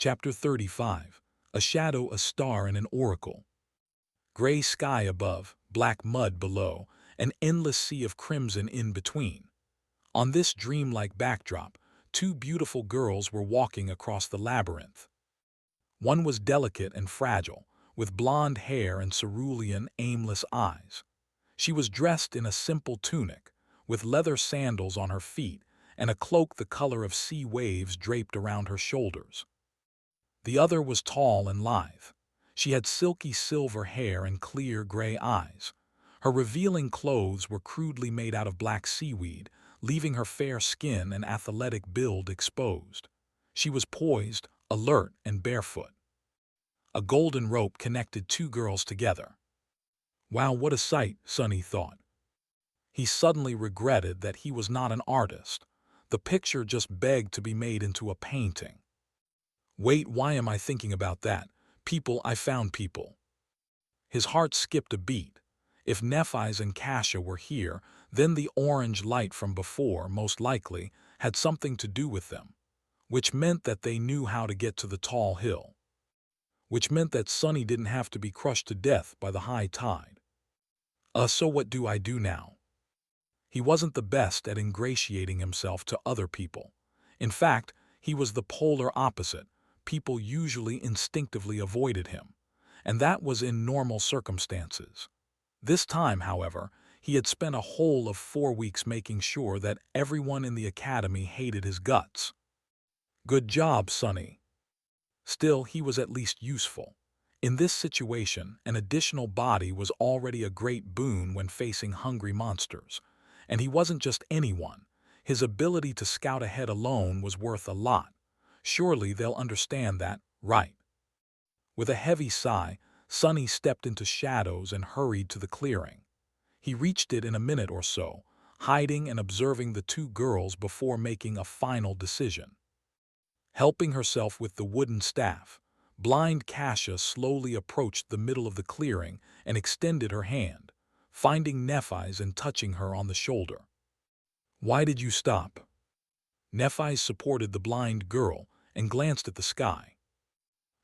Chapter 35. A Shadow, a Star, and an Oracle. Gray sky above, black mud below, an endless sea of crimson in between. On this dreamlike backdrop, two beautiful girls were walking across the labyrinth. One was delicate and fragile, with blonde hair and cerulean, aimless eyes. She was dressed in a simple tunic, with leather sandals on her feet and a cloak the color of sea waves draped around her shoulders. The other was tall and lithe. She had silky silver hair and clear gray eyes. Her revealing clothes were crudely made out of black seaweed, leaving her fair skin and athletic build exposed. She was poised, alert, and barefoot. A golden rope connected two girls together. Wow, what a sight, Sonny thought. He suddenly regretted that he was not an artist. The picture just begged to be made into a painting. Wait, why am I thinking about that? People, I found people. His heart skipped a beat. If Nephi's and Kasia were here, then the orange light from before, most likely, had something to do with them. Which meant that they knew how to get to the tall hill. Which meant that Sonny didn't have to be crushed to death by the high tide. So what do I do now? He wasn't the best at ingratiating himself to other people. In fact, he was the polar opposite. People usually instinctively avoided him, and that was in normal circumstances. This time, however, he had spent a whole of 4 weeks making sure that everyone in the academy hated his guts. Good job, Sonny. Still, he was at least useful. In this situation, an additional body was already a great boon when facing hungry monsters. And he wasn't just anyone. His ability to scout ahead alone was worth a lot. Surely they'll understand that, right? With a heavy sigh, Sonny stepped into shadows and hurried to the clearing. He reached it in a minute or so, hiding and observing the two girls before making a final decision. Helping herself with the wooden staff, blind Kasia slowly approached the middle of the clearing and extended her hand, finding Nephi's and touching her on the shoulder. Why did you stop? Nephi supported the blind girl and glanced at the sky.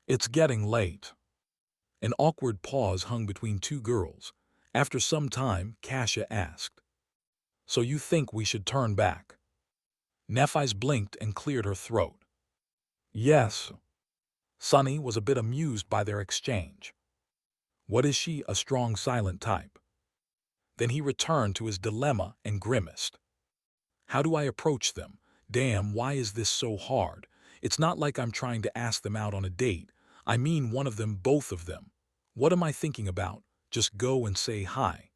It's getting late. An awkward pause hung between two girls. After some time, Kasia asked, So you think we should turn back? Nephi's blinked and cleared her throat. Yes. Sonny was a bit amused by their exchange. What is she, a strong silent type? Then he returned to his dilemma and grimaced. How do I approach them? Damn, why is this so hard? It's not like I'm trying to ask them out on a date. I mean one of them, both of them. What am I thinking about? Just go and say hi.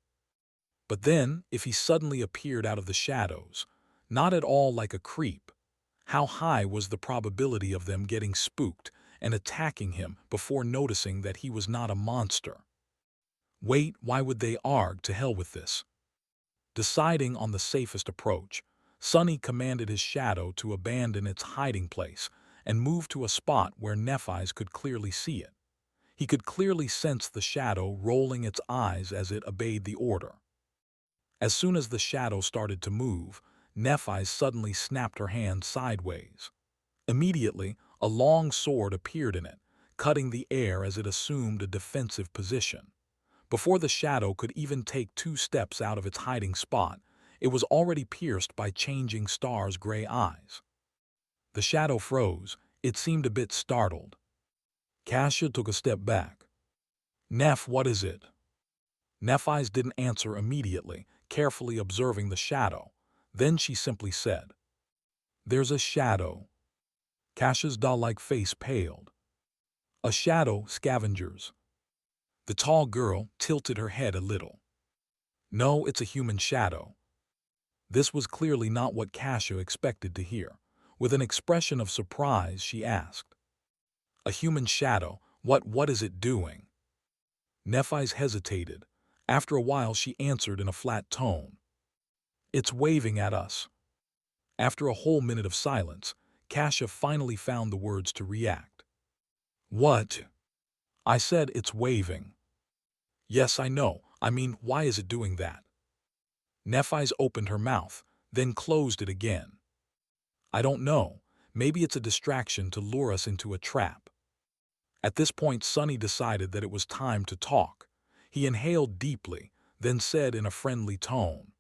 But then, if he suddenly appeared out of the shadows, not at all like a creep, how high was the probability of them getting spooked and attacking him before noticing that he was not a monster? Wait, why would they argue? To hell with this. Deciding on the safest approach, Sonny commanded his shadow to abandon its hiding place and move to a spot where Nephi's could clearly see it. He could clearly sense the shadow rolling its eyes as it obeyed the order. As soon as the shadow started to move, Nephi's suddenly snapped her hand sideways. Immediately, a long sword appeared in it, cutting the air as it assumed a defensive position. Before the shadow could even take 2 steps out of its hiding spot, it was already pierced by Changing Star's gray eyes. The shadow froze. It seemed a bit startled. Kasia took a step back. Neph, what is it? Nephi's didn't answer immediately, carefully observing the shadow. Then she simply said, There's a shadow. Kasia's doll-like face paled. A shadow, scavengers. The tall girl tilted her head a little. No, it's a human shadow. This was clearly not what Kasia expected to hear. With an expression of surprise, she asked, A human shadow? What is it doing? Nephi's hesitated. After a while, she answered in a flat tone, It's waving at us. After a whole minute of silence, Kasia finally found the words to react. What? I said it's waving. Yes, I know. I mean, why is it doing that? Nephi's opened her mouth, then closed it again. I don't know. Maybe it's a distraction to lure us into a trap. At this point, Sonny decided that it was time to talk. He inhaled deeply, then said in a friendly tone,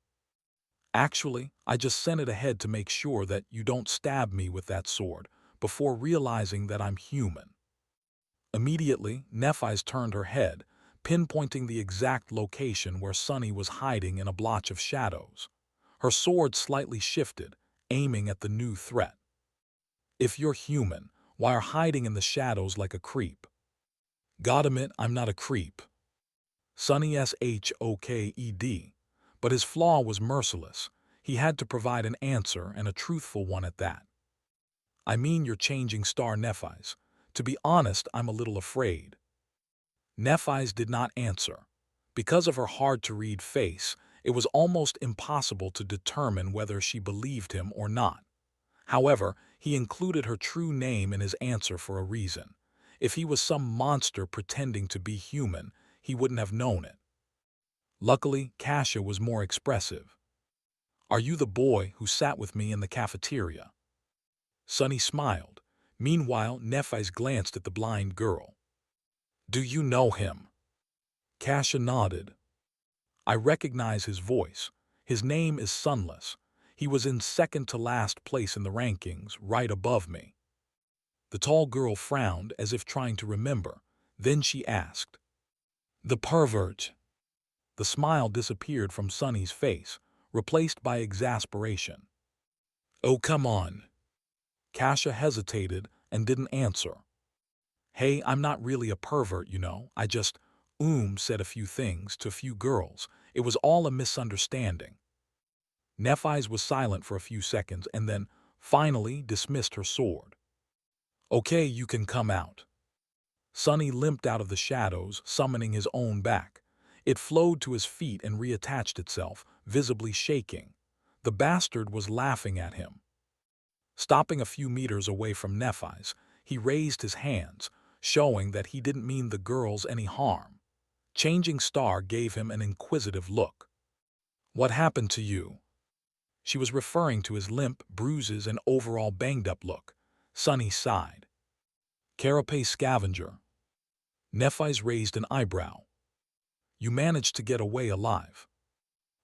"Actually, I just sent it ahead to make sure that you don't stab me with that sword, before realizing that I'm human." Immediately, Nephi's turned her head, pinpointing the exact location where Sonny was hiding in a blotch of shadows. Her sword slightly shifted, aiming at the new threat. "If you're human, why are hiding in the shadows like a creep?" "God admit I'm not a creep." Sonny shoked, but his flaw was merciless. He had to provide an answer, and a truthful one at that. "I mean you're changing Star Nephis. To be honest, I'm a little afraid." Nephis did not answer. Because of her hard-to-read face, it was almost impossible to determine whether she believed him or not. However, he included her true name in his answer for a reason. If he was some monster pretending to be human, he wouldn't have known it. Luckily, Kasia was more expressive. "Are you the boy who sat with me in the cafeteria?" Sonny smiled. Meanwhile, Nephis glanced at the blind girl. "Do you know him?" Kasia nodded. "I recognize his voice. His name is Sunless. He was in second to last place in the rankings, right above me." The tall girl frowned as if trying to remember. Then she asked, "The pervert?" The smile disappeared from Sonny's face, replaced by exasperation. "Oh, come on." Kasia hesitated and didn't answer. "Hey, I'm not really a pervert, you know. I just, said a few things to a few girls. It was all a misunderstanding." Nephis was silent for a few seconds and then, finally, dismissed her sword. "Okay, you can come out." Sonny limped out of the shadows, summoning his own back. It flowed to his feet and reattached itself, visibly shaking. The bastard was laughing at him. Stopping a few meters away from Nephis, he raised his hands, showing that he didn't mean the girls any harm. Changing Star gave him an inquisitive look. "What happened to you?" She was referring to his limp, bruises, and overall banged-up look. Sonny sighed. "Carapace scavenger." Nephis raised an eyebrow. "You managed to get away alive."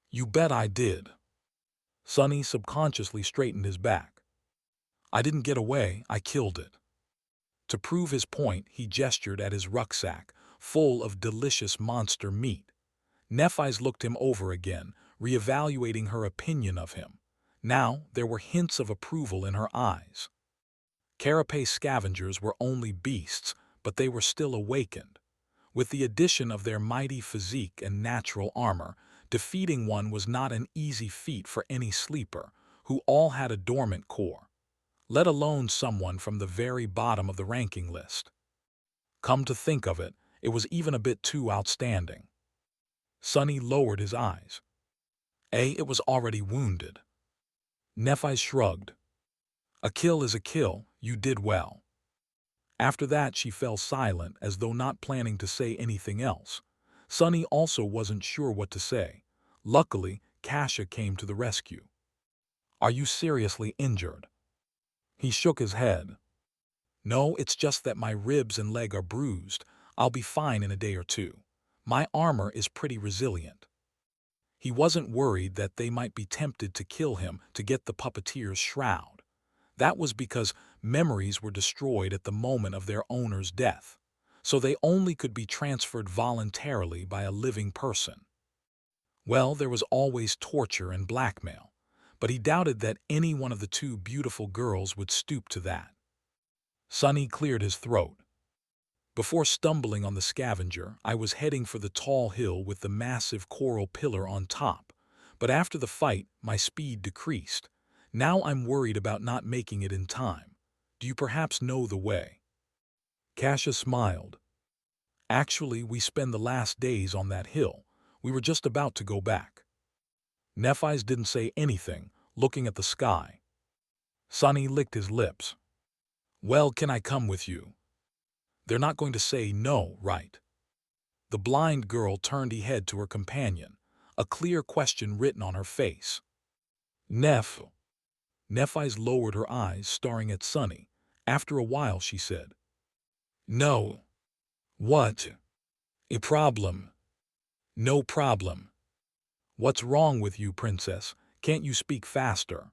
"You bet I did." Sonny subconsciously straightened his back. "I didn't get away, I killed it." To prove his point, he gestured at his rucksack, full of delicious monster meat. Nephis looked him over again, reevaluating her opinion of him. Now there were hints of approval in her eyes. Carapace scavengers were only beasts, but they were still awakened. With the addition of their mighty physique and natural armor, defeating one was not an easy feat for any sleeper, who all had a dormant core, let alone someone from the very bottom of the ranking list. Come to think of it, it was even a bit too outstanding. Sonny lowered his eyes. It was already wounded." Nephis shrugged. "A kill is a kill, you did well." After that she fell silent, as though not planning to say anything else. Sonny also wasn't sure what to say. Luckily, Kasia came to the rescue. "Are you seriously injured?" He shook his head. "No, it's just that my ribs and leg are bruised. I'll be fine in a day or two. My armor is pretty resilient." He wasn't worried that they might be tempted to kill him to get the puppeteer's shroud. That was because memories were destroyed at the moment of their owner's death, so they only could be transferred voluntarily by a living person. Well, there was always torture and blackmail, but he doubted that any one of the two beautiful girls would stoop to that. Sonny cleared his throat. "Before stumbling on the scavenger, I was heading for the tall hill with the massive coral pillar on top, but after the fight, my speed decreased. Now I'm worried about not making it in time. Do you perhaps know the way?" Kasia smiled. "Actually, we spend the last days on that hill. We were just about to go back." Nephis didn't say anything, looking at the sky. Sonny licked his lips. "Well, can I come with you?" "They're not going to say no, right?" The blind girl turned her head to her companion, a clear question written on her face. Nephi's lowered her eyes, staring at Sunny. After a while, she said, "No." "What?" "A problem." "No problem." "What's wrong with you, princess? Can't you speak faster?"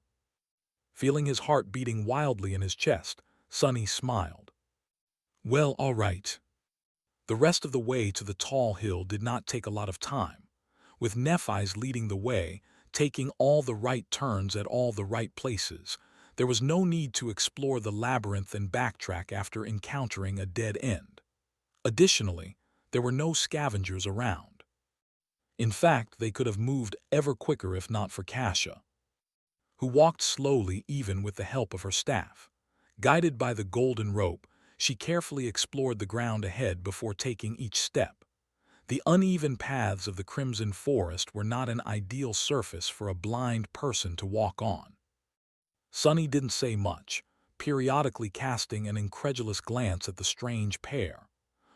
Feeling his heart beating wildly in his chest, Sunny smiled. "Well, all right." The rest of the way to the tall hill did not take a lot of time. With Nephi's leading the way, taking all the right turns at all the right places, there was no need to explore the labyrinth and backtrack after encountering a dead end. Additionally, there were no scavengers around. In fact, they could have moved ever quicker if not for Kasha, who walked slowly even with the help of her staff. Guided by the golden rope, she carefully explored the ground ahead before taking each step. The uneven paths of the Crimson Forest were not an ideal surface for a blind person to walk on. Sunny didn't say much, periodically casting an incredulous glance at the strange pair.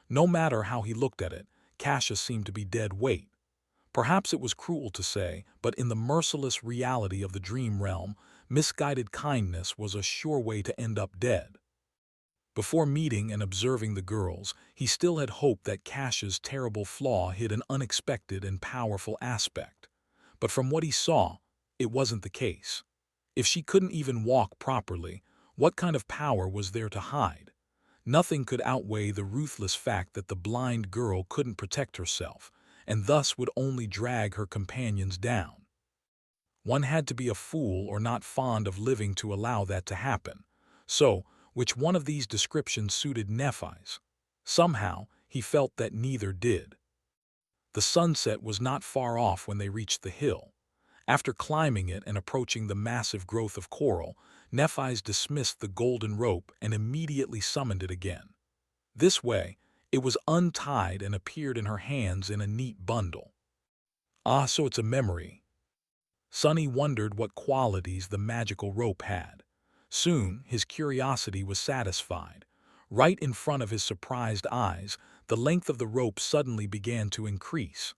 No matter how he looked at it, Kasha seemed to be dead weight. Perhaps it was cruel to say, but in the merciless reality of the dream realm, misguided kindness was a sure way to end up dead. Before meeting and observing the girls, he still had hoped that Kasha's terrible flaw hid an unexpected and powerful aspect. But from what he saw, it wasn't the case. If she couldn't even walk properly, what kind of power was there to hide? Nothing could outweigh the ruthless fact that the blind girl couldn't protect herself, and thus would only drag her companions down. One had to be a fool or not fond of living to allow that to happen. So, which one of these descriptions suited Nephi's? Somehow, he felt that neither did. The sunset was not far off when they reached the hill. After climbing it and approaching the massive growth of coral, Nephi's dismissed the golden rope and immediately summoned it again. This way, it was untied and appeared in her hands in a neat bundle. Ah, so it's a memory. Sunny wondered what qualities the magical rope had. Soon, his curiosity was satisfied. Right in front of his surprised eyes, the length of the rope suddenly began to increase.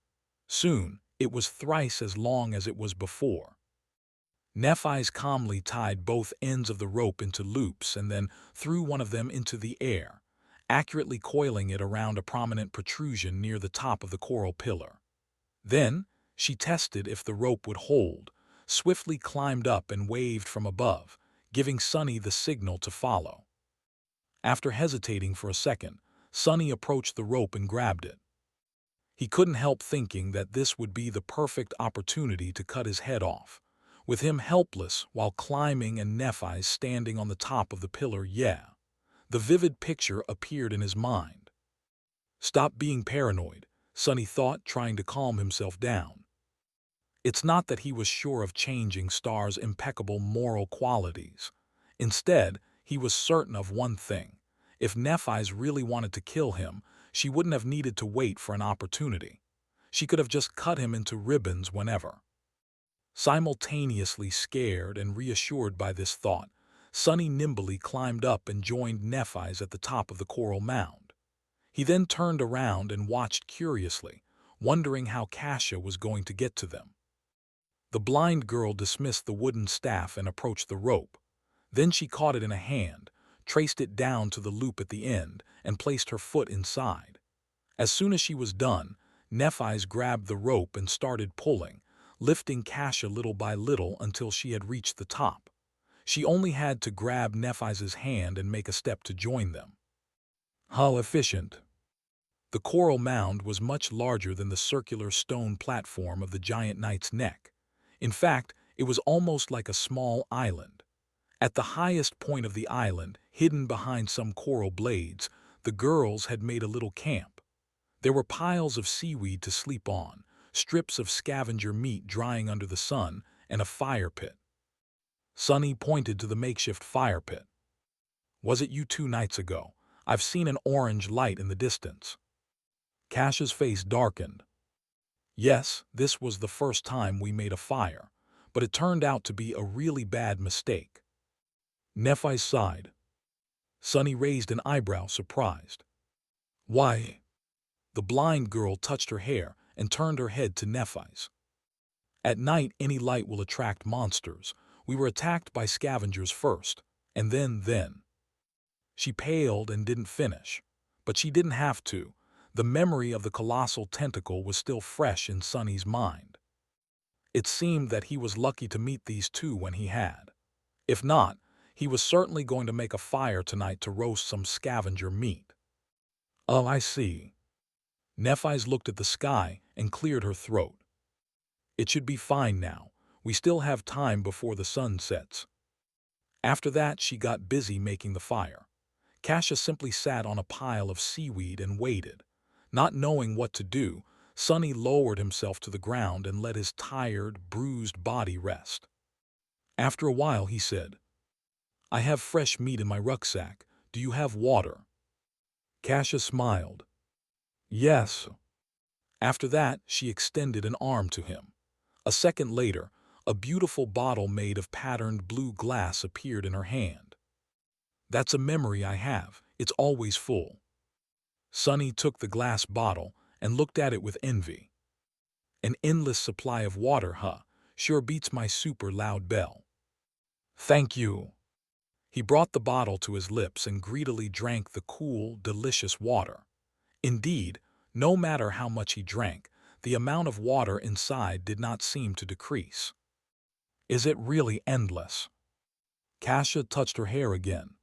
Soon, it was thrice as long as it was before. Nephi's calmly tied both ends of the rope into loops and then threw one of them into the air, accurately coiling it around a prominent protrusion near the top of the coral pillar. Then, she tested if the rope would hold, swiftly climbed up and waved from above, giving Sunny the signal to follow. After hesitating for a second, Sunny approached the rope and grabbed it. He couldn't help thinking that this would be the perfect opportunity to cut his head off. With him helpless while climbing and Nephi standing on the top of the pillar, the vivid picture appeared in his mind. Stop being paranoid, Sunny thought, trying to calm himself down. It's not that he was sure of changing Star's impeccable moral qualities. Instead, he was certain of one thing. If Nephi's really wanted to kill him, she wouldn't have needed to wait for an opportunity. She could have just cut him into ribbons whenever. Simultaneously scared and reassured by this thought, Sunny nimbly climbed up and joined Nephi's at the top of the coral mound. He then turned around and watched curiously, wondering how Kasha was going to get to them. The blind girl dismissed the wooden staff and approached the rope. Then she caught it in a hand, traced it down to the loop at the end, and placed her foot inside. As soon as she was done, Nephi's grabbed the rope and started pulling, lifting Kasha little by little until she had reached the top. She only had to grab Nephi's hand and make a step to join them. How efficient! The coral mound was much larger than the circular stone platform of the giant knight's neck. In fact, it was almost like a small island. At the highest point of the island, hidden behind some coral blades, the girls had made a little camp. There were piles of seaweed to sleep on, strips of scavenger meat drying under the sun, and a fire pit. Sunny pointed to the makeshift fire pit. Was it you 2 nights ago? I've seen an orange light in the distance. Kasha's face darkened. Yes, this was the first time we made a fire, but it turned out to be a really bad mistake. Nephi sighed. Sunny raised an eyebrow, surprised. Why? The blind girl touched her hair and turned her head to Nephi's. At night, any light will attract monsters. We were attacked by scavengers first, and then. She paled and didn't finish. But she didn't have to. The memory of the colossal tentacle was still fresh in Sonny's mind. It seemed that he was lucky to meet these two when he had. If not, he was certainly going to make a fire tonight to roast some scavenger meat. Oh, I see. Nephi's looked at the sky and cleared her throat. It should be fine now. We still have time before the sun sets. After that, she got busy making the fire. Kasia simply sat on a pile of seaweed and waited. Not knowing what to do, Sonny lowered himself to the ground and let his tired, bruised body rest. After a while, he said, "I have fresh meat in my rucksack. Do you have water?" Kasia smiled. "Yes." After that, she extended an arm to him. A second later, a beautiful bottle made of patterned blue glass appeared in her hand. "That's a memory I have. It's always full." Sonny took the glass bottle and looked at it with envy. "An endless supply of water, huh? Sure beats my super loud bell." "Thank you." He brought the bottle to his lips and greedily drank the cool, delicious water. Indeed, no matter how much he drank, the amount of water inside did not seem to decrease. "Is it really endless?" Kasia touched her hair again.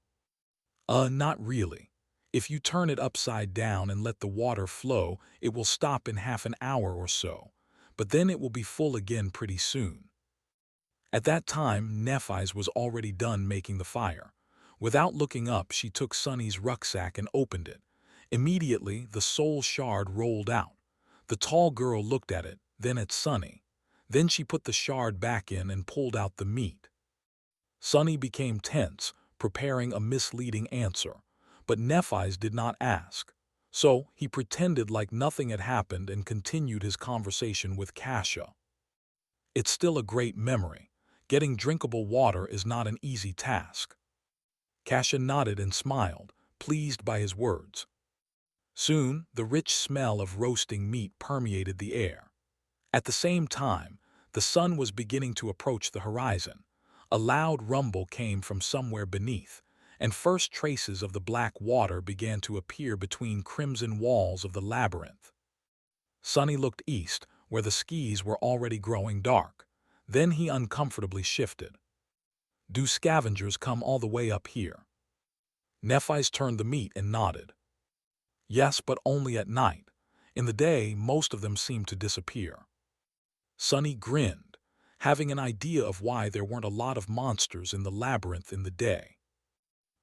Not really. If you turn it upside down and let the water flow, it will stop in half an hour or so, but then it will be full again pretty soon." At that time, Nephi's was already done making the fire. Without looking up, she took Sonny's rucksack and opened it. Immediately, the soul shard rolled out. The tall girl looked at it, then at Sonny. Then she put the shard back in and pulled out the meat. Sonny became tense, preparing a misleading answer, but Nephi's did not ask. So he pretended like nothing had happened and continued his conversation with Kasia. "It's still a great memory. Getting drinkable water is not an easy task." Kasia nodded and smiled, pleased by his words. Soon, the rich smell of roasting meat permeated the air. At the same time, the sun was beginning to approach the horizon. A loud rumble came from somewhere beneath, and first traces of the black water began to appear between crimson walls of the labyrinth. Sonny looked east, where the skis were already growing dark. Then he uncomfortably shifted. "Do scavengers come all the way up here?" Nephi's turned the meat and nodded. "Yes, but only at night. In the day, most of them seem to disappear." Sonny grinned, having an idea of why there weren't a lot of monsters in the labyrinth in the day.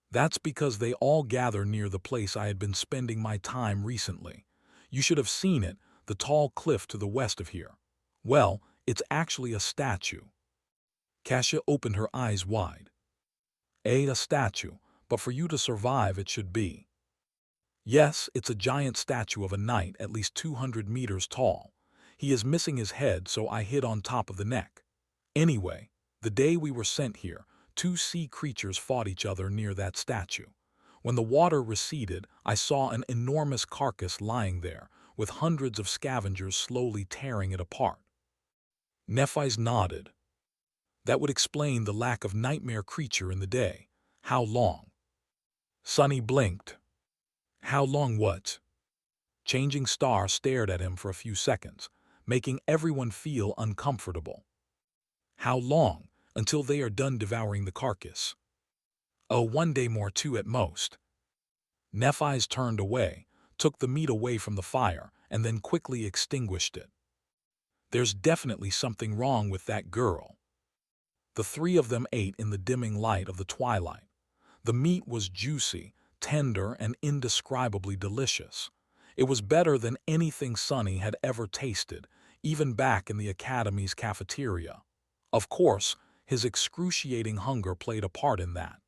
"That's because they all gather near the place I had been spending my time recently. You should have seen it, the tall cliff to the west of here. Well, it's actually a statue." Kasia opened her eyes wide. A statue, but for you to survive it should be." "Yes, it's a giant statue of a knight at least 200 meters tall. He is missing his head, so I hid on top of the neck. Anyway, the day we were sent here, two sea creatures fought each other near that statue. When the water receded, I saw an enormous carcass lying there, with hundreds of scavengers slowly tearing it apart." Nephi's nodded. "That would explain the lack of nightmare creature in the day. How long?" Sonny blinked. "How long what?" Changing Star stared at him for a few seconds, making everyone feel uncomfortable. "How long? Until they are done devouring the carcass." "Oh, one day more too at most." Nephi's turned away, took the meat away from the fire, and then quickly extinguished it. "There's definitely something wrong with that girl." The three of them ate in the dimming light of the twilight. The meat was juicy, tender, and indescribably delicious. It was better than anything Sonny had ever tasted, even back in the Academy's cafeteria. Of course, his excruciating hunger played a part in that.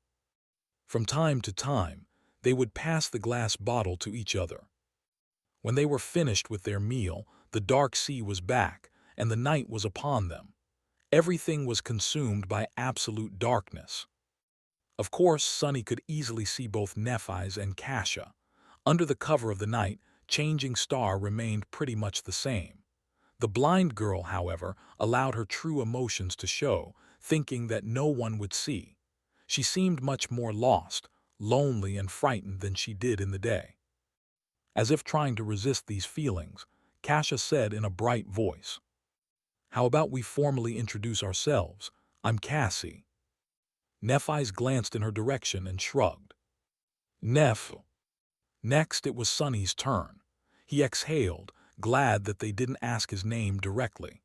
From time to time, they would pass the glass bottle to each other. When they were finished with their meal, the dark sea was back, and the night was upon them. Everything was consumed by absolute darkness. Of course, Sonny could easily see both Nephi's and Kasia. Under the cover of the night, Changing Star remained pretty much the same. The blind girl, however, allowed her true emotions to show, thinking that no one would see. She seemed much more lost, lonely and frightened than she did in the day. As if trying to resist these feelings, Kasia said in a bright voice, "How about we formally introduce ourselves? I'm Cassie." Nephi's glanced in her direction and shrugged. Neph. Next, it was Sunny's turn. He exhaled, glad that they didn't ask his name directly.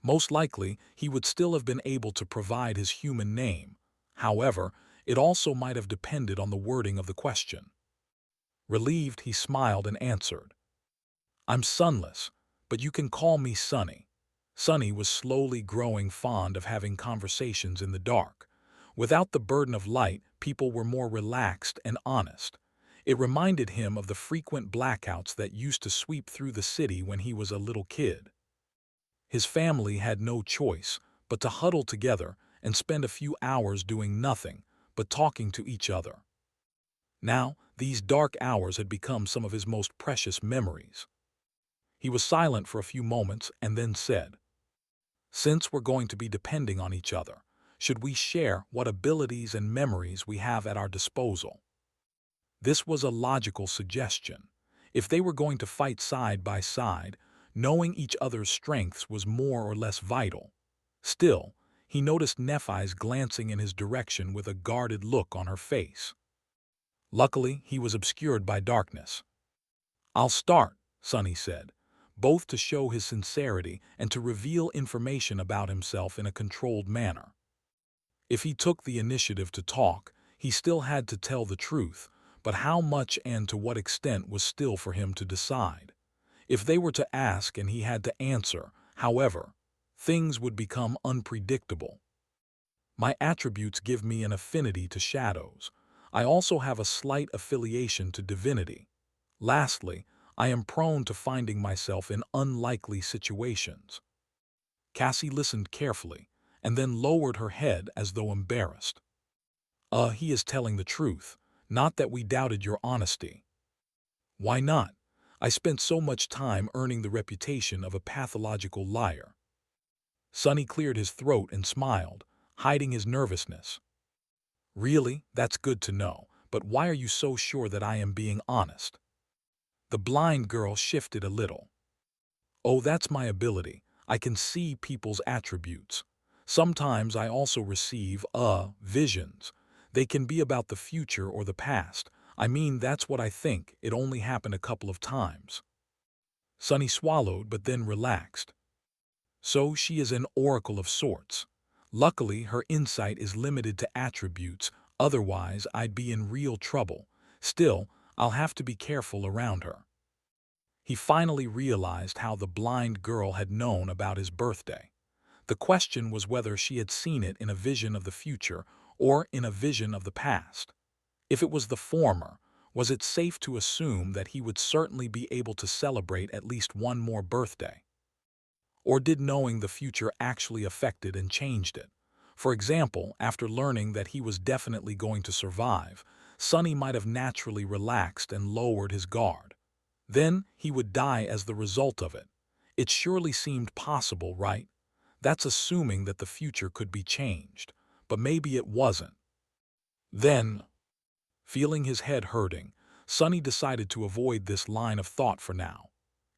Most likely, he would still have been able to provide his human name. However, it also might have depended on the wording of the question. Relieved, he smiled and answered, "I'm Sunless, but you can call me Sunny." Sunny was slowly growing fond of having conversations in the dark. Without the burden of light, people were more relaxed and honest. It reminded him of the frequent blackouts that used to sweep through the city when he was a little kid. His family had no choice but to huddle together and spend a few hours doing nothing but talking to each other. Now, these dark hours had become some of his most precious memories. He was silent for a few moments and then said, "Since we're going to be depending on each other, should we share what abilities and memories we have at our disposal?" This was a logical suggestion. If they were going to fight side by side, knowing each other's strengths was more or less vital. Still, he noticed Nephi's glancing in his direction with a guarded look on her face. Luckily, he was obscured by darkness. "I'll start," Sunny said, both to show his sincerity and to reveal information about himself in a controlled manner. If he took the initiative to talk, he still had to tell the truth, but how much and to what extent was still for him to decide. If they were to ask and he had to answer, however, things would become unpredictable. "My attributes give me an affinity to shadows. I also have a slight affiliation to divinity. Lastly, I am prone to finding myself in unlikely situations." Cassie listened carefully, and then lowered her head as though embarrassed. He is telling the truth, not that we doubted your honesty." "Why not? I spent so much time earning the reputation of a pathological liar." Sunny cleared his throat and smiled, hiding his nervousness. "Really, that's good to know, but why are you so sure that I am being honest?" The blind girl shifted a little. "Oh, that's my ability. I can see people's attributes. Sometimes I also receive, visions. They can be about the future or the past. I mean, that's what I think. It only happened a couple of times." Sunny swallowed but then relaxed. "So she is an oracle of sorts. Luckily, her insight is limited to attributes, otherwise I'd be in real trouble. Still, I'll have to be careful around her." He finally realized how the blind girl had known about his birthday. The question was whether she had seen it in a vision of the future or in a vision of the past. If it was the former, was it safe to assume that he would certainly be able to celebrate at least one more birthday? Or did knowing the future actually affect it and changed it? For example, after learning that he was definitely going to survive, Sunny might have naturally relaxed and lowered his guard. Then he would die as the result of it. It surely seemed possible, right? That's assuming that the future could be changed, but maybe it wasn't. Then, feeling his head hurting, Sunny decided to avoid this line of thought for now.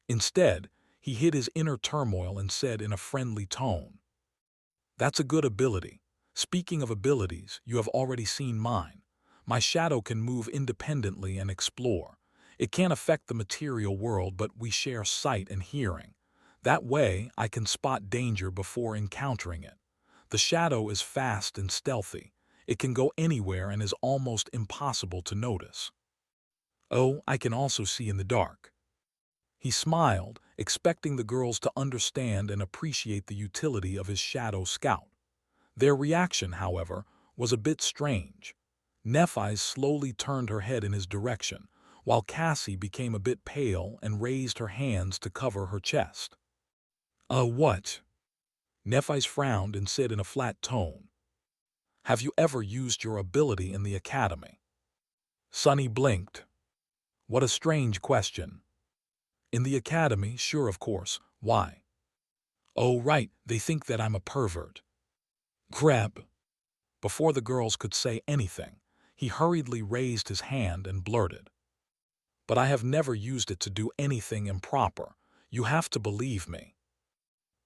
Instead, he hid his inner turmoil and said in a friendly tone, "That's a good ability. Speaking of abilities, you have already seen mine. My shadow can move independently and explore. It can't affect the material world, but we share sight and hearing. That way, I can spot danger before encountering it. The shadow is fast and stealthy. It can go anywhere and is almost impossible to notice. Oh, I can also see in the dark." He smiled, expecting the girls to understand and appreciate the utility of his shadow scout. Their reaction, however, was a bit strange. Nephi slowly turned her head in his direction, while Cassie became a bit pale and raised her hands to cover her chest. What?" Nephi frowned and said in a flat tone, "Have you ever used your ability in the academy?" Sunny blinked. What a strange question. "In the academy, sure, of course. Why?" "Oh, right, they think that I'm a pervert." Grab. Before the girls could say anything, he hurriedly raised his hand and blurted, "But I have never used it to do anything improper. You have to believe me."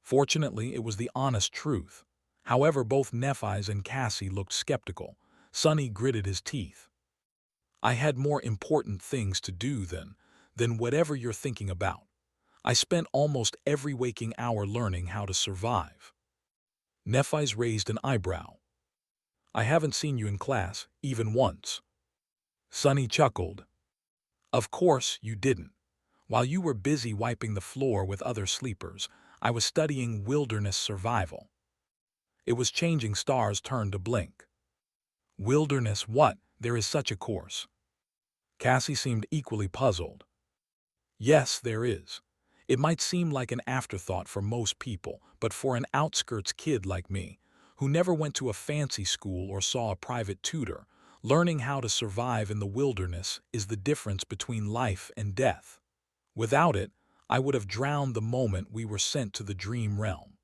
Fortunately, it was the honest truth. However, both Nephi's and Cassie looked skeptical. Sonny gritted his teeth. "I had more important things to do than whatever you're thinking about. I spent almost every waking hour learning how to survive." Nephi's raised an eyebrow. "I haven't seen you in class, even once." Sonny chuckled. "Of course you didn't. While you were busy wiping the floor with other sleepers, I was studying wilderness survival." It was Changing Star's turn to blink. "Wilderness what? There is such a course." Cassie seemed equally puzzled. "Yes, there is. It might seem like an afterthought for most people, but for an outskirts kid like me, who never went to a fancy school or saw a private tutor, learning how to survive in the wilderness is the difference between life and death. Without it, I would have drowned the moment we were sent to the dream realm."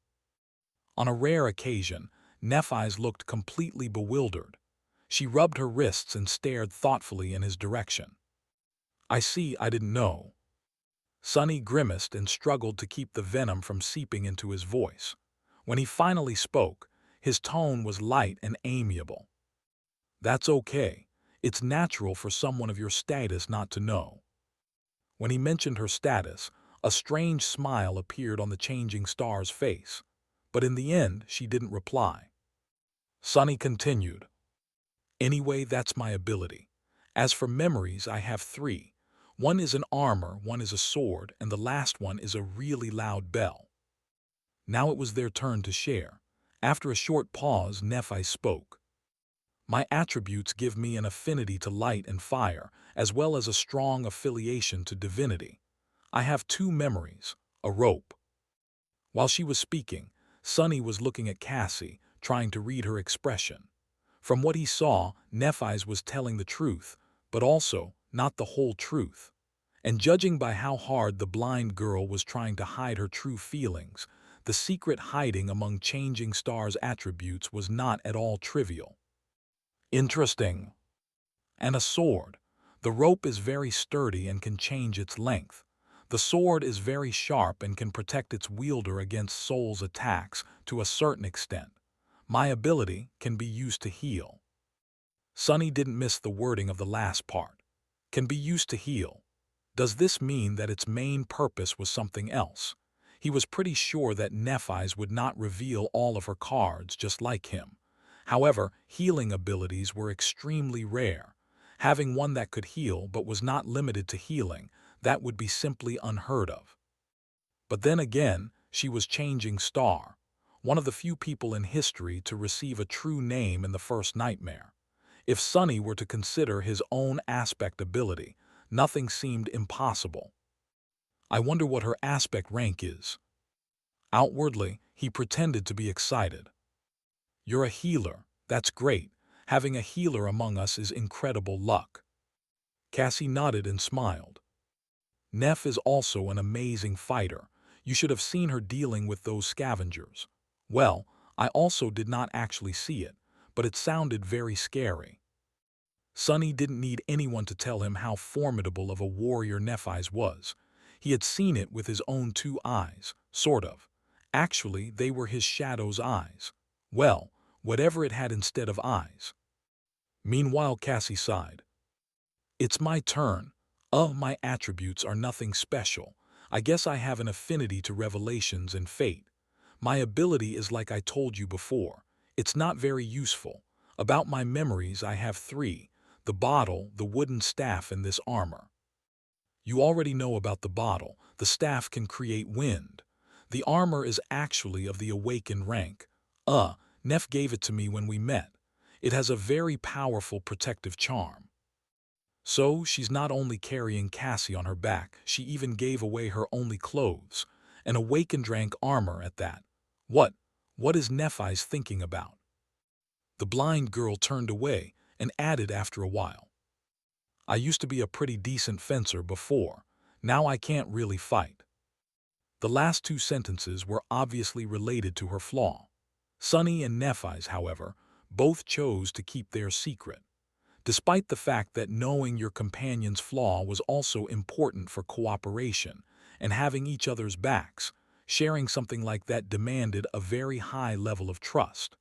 On a rare occasion, Nephi's looked completely bewildered. She rubbed her wrists and stared thoughtfully in his direction. "I see, I didn't know." Sonny grimaced and struggled to keep the venom from seeping into his voice. When he finally spoke, his tone was light and amiable. "That's okay. It's natural for someone of your status not to know." When he mentioned her status, a strange smile appeared on the Changing Star's face. But in the end, she didn't reply. Sonny continued, "Anyway, that's my ability. As for memories, I have 3. One is an armor, one is a sword, and the last one is a really loud bell." Now it was their turn to share. After a short pause, Nephi spoke. "My attributes give me an affinity to light and fire, as well as a strong affiliation to divinity. I have 2 memories, a rope." While she was speaking, Sonny was looking at Cassie, trying to read her expression. From what he saw, Nephi's was telling the truth, but also not the whole truth. And judging by how hard the blind girl was trying to hide her true feelings, the secret hiding among Changing Star's attributes was not at all trivial. "Interesting." "And a sword. The rope is very sturdy and can change its length. The sword is very sharp and can protect its wielder against soul's attacks to a certain extent. My ability can be used to heal." Sonny didn't miss the wording of the last part. Can be used to heal. Does this mean that its main purpose was something else? He was pretty sure that Nephi's would not reveal all of her cards just like him. However, healing abilities were extremely rare. Having one that could heal but was not limited to healing, that would be simply unheard of. But then again, she was Changing Star, one of the few people in history to receive a true name in the first nightmare. If Sonny were to consider his own aspect ability, nothing seemed impossible. "I wonder what her aspect rank is." Outwardly, he pretended to be excited. "You're a healer. That's great. Having a healer among us is incredible luck." Cassie nodded and smiled. "Neph is also an amazing fighter. You should have seen her dealing with those scavengers." "Well, I also did not actually see it, but it sounded very scary." Sonny didn't need anyone to tell him how formidable of a warrior Nephi's was. He had seen it with his own 2 eyes, sort of. Actually, they were his shadow's eyes. Well, whatever it had instead of eyes. Meanwhile, Cassie sighed. "It's my turn. My attributes are nothing special. I guess I have an affinity to revelations and fate. My ability is like I told you before. It's not very useful. About my memories, I have 3. The bottle, the wooden staff, and this armor." You already know about the bottle. The staff can create wind. The armor is actually of the awakened rank. Neff gave it to me when we met. It has a very powerful protective charm. So she's not only carrying Cassie on her back, she even gave away her only clothes. An awakened rank armor at that. What is Nephi's thinking about? The blind girl turned away and added after a while. "I used to be a pretty decent fencer before. Now I can't really fight." The last 2 sentences were obviously related to her flaw. Sunny and Nephi's, however, both chose to keep their secret, despite the fact that knowing your companion's flaw was also important for cooperation and having each other's backs. Sharing something like that demanded a very high level of trust.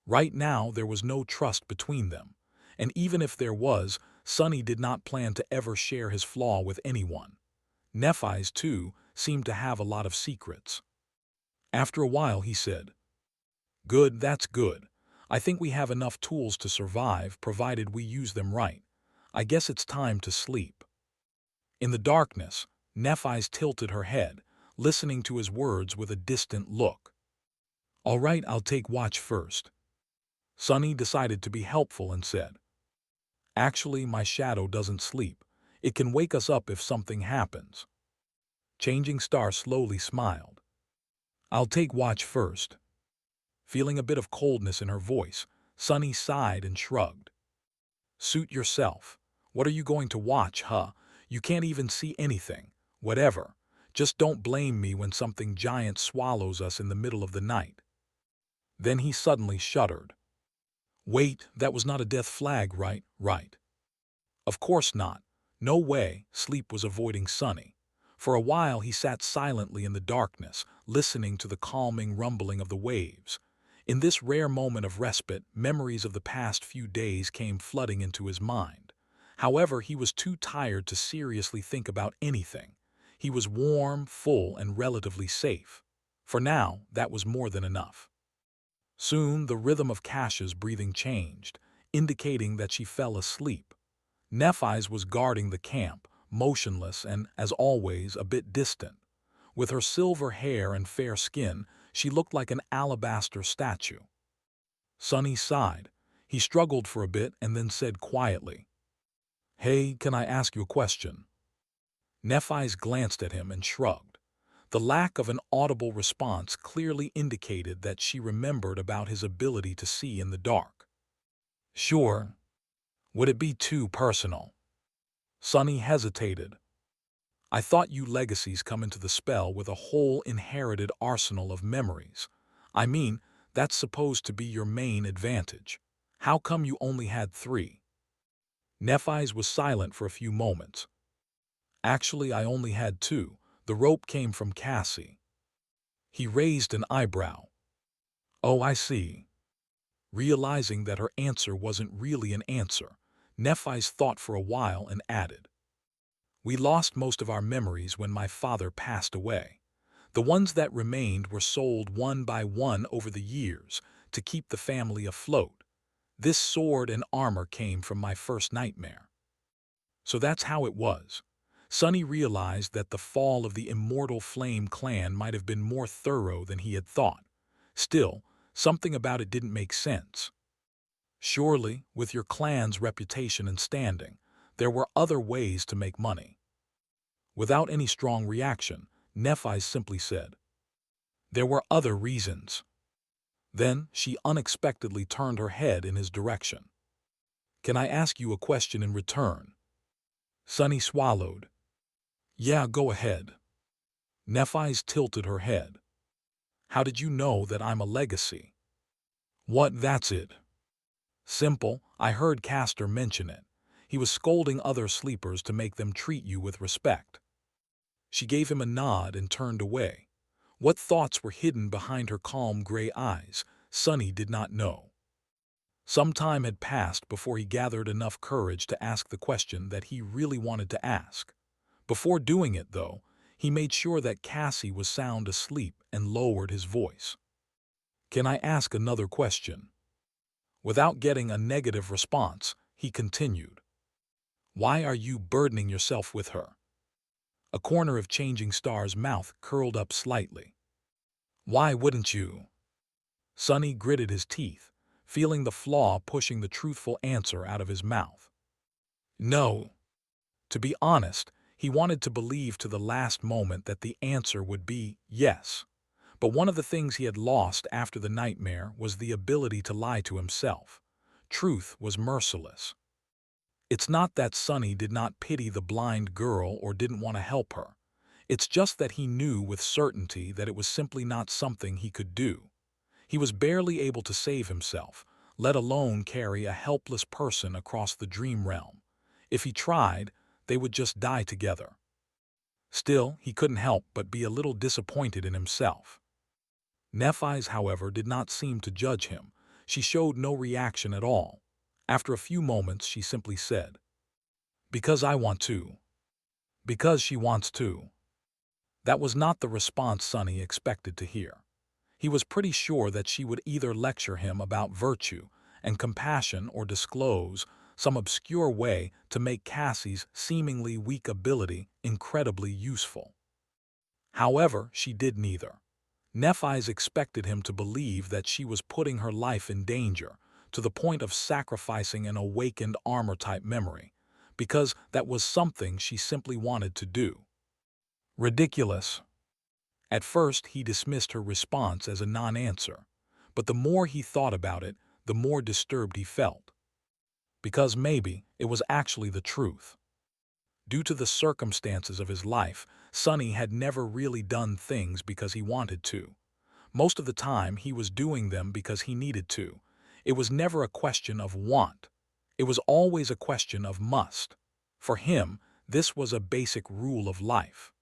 Right now, there was no trust between them, and even if there was, Sunny did not plan to ever share his flaw with anyone. Nephi's, too, seemed to have a lot of secrets. After a while, he said, "Good, that's good. I think we have enough tools to survive, provided we use them right. I guess it's time to sleep." In the darkness, Nephi's tilted her head, listening to his words with a distant look. "All right, I'll take watch first." Sunny decided to be helpful and said, "Actually, my shadow doesn't sleep. It can wake us up if something happens." Changing Star slowly smiled. "I'll take watch first." Feeling a bit of coldness in her voice, Sunny sighed and shrugged. "Suit yourself. What are you going to watch, huh? You can't even see anything. Whatever. Just don't blame me when something giant swallows us in the middle of the night." Then he suddenly shuddered. "Wait, that was not a death flag, right? Right. Of course not. No way." Sleep was avoiding Sunny. For a while he sat silently in the darkness, listening to the calming rumbling of the waves. In this rare moment of respite, memories of the past few days came flooding into his mind. However, he was too tired to seriously think about anything. He was warm, full, and relatively safe. For now, that was more than enough. Soon, the rhythm of Kash's breathing changed, indicating that she fell asleep. Nephi's was guarding the camp, motionless and, as always, a bit distant. With her silver hair and fair skin, she looked like an alabaster statue. Sunny sighed. He struggled for a bit and then said quietly, "Hey, can I ask you a question?" Nephi's glanced at him and shrugged. The lack of an audible response clearly indicated that she remembered about his ability to see in the dark. "Sure. Would it be too personal?" Sunny hesitated. "I thought you legacies come into the spell with a whole inherited arsenal of memories. I mean, that's supposed to be your main advantage. How come you only had 3? Nephi's was silent for a few moments. "Actually, I only had 2. The rope came from Cassie." He raised an eyebrow. "Oh, I see." Realizing that her answer wasn't really an answer, Nephi's thought for a while and added, "We lost most of our memories when my father passed away. The ones that remained were sold one by one over the years to keep the family afloat. This sword and armor came from my first nightmare." So that's how it was. Sunny realized that the fall of the Immortal Flame clan might have been more thorough than he had thought. Still, something about it didn't make sense. Surely, with your clan's reputation and standing, there were other ways to make money. Without any strong reaction, Nephi simply said, "There were other reasons." Then she unexpectedly turned her head in his direction. "Can I ask you a question in return?" Sunny swallowed. "Yeah, go ahead." Nephi's tilted her head. "How did you know that I'm a legacy?" "What, that's it?" "Simple, I heard Castor mention it. He was scolding other sleepers to make them treat you with respect." She gave him a nod and turned away. What thoughts were hidden behind her calm gray eyes, Sunny did not know. Some time had passed before he gathered enough courage to ask the question that he really wanted to ask. Before doing it, though, he made sure that Cassie was sound asleep and lowered his voice. "Can I ask another question?" Without getting a negative response, he continued, "Why are you burdening yourself with her?" A corner of Changing Star's mouth curled up slightly. "Why wouldn't you?" Sunny gritted his teeth, feeling the flaw pushing the truthful answer out of his mouth. "No." To be honest, he wanted to believe to the last moment that the answer would be yes. But one of the things he had lost after the nightmare was the ability to lie to himself. Truth was merciless. It's not that Sunny did not pity the blind girl or didn't want to help her. It's just that he knew with certainty that it was simply not something he could do. He was barely able to save himself, let alone carry a helpless person across the dream realm. If he tried, they would just die together. Still, he couldn't help but be a little disappointed in himself. Nephi's, however, did not seem to judge him. She showed no reaction at all. After a few moments, she simply said, "Because I want to." Because she wants to. That was not the response Sonny expected to hear. He was pretty sure that she would either lecture him about virtue and compassion or disclose some obscure way to make Cassie's seemingly weak ability incredibly useful. However, she did neither. Nephi's expected him to believe that she was putting her life in danger, to the point of sacrificing an awakened armor-type memory, because that was something she simply wanted to do. Ridiculous. At first, he dismissed her response as a non-answer, but the more he thought about it, the more disturbed he felt. Because maybe it was actually the truth. Due to the circumstances of his life, Sonny had never really done things because he wanted to. Most of the time, he was doing them because he needed to. It was never a question of want. It was always a question of must. For him, this was a basic rule of life.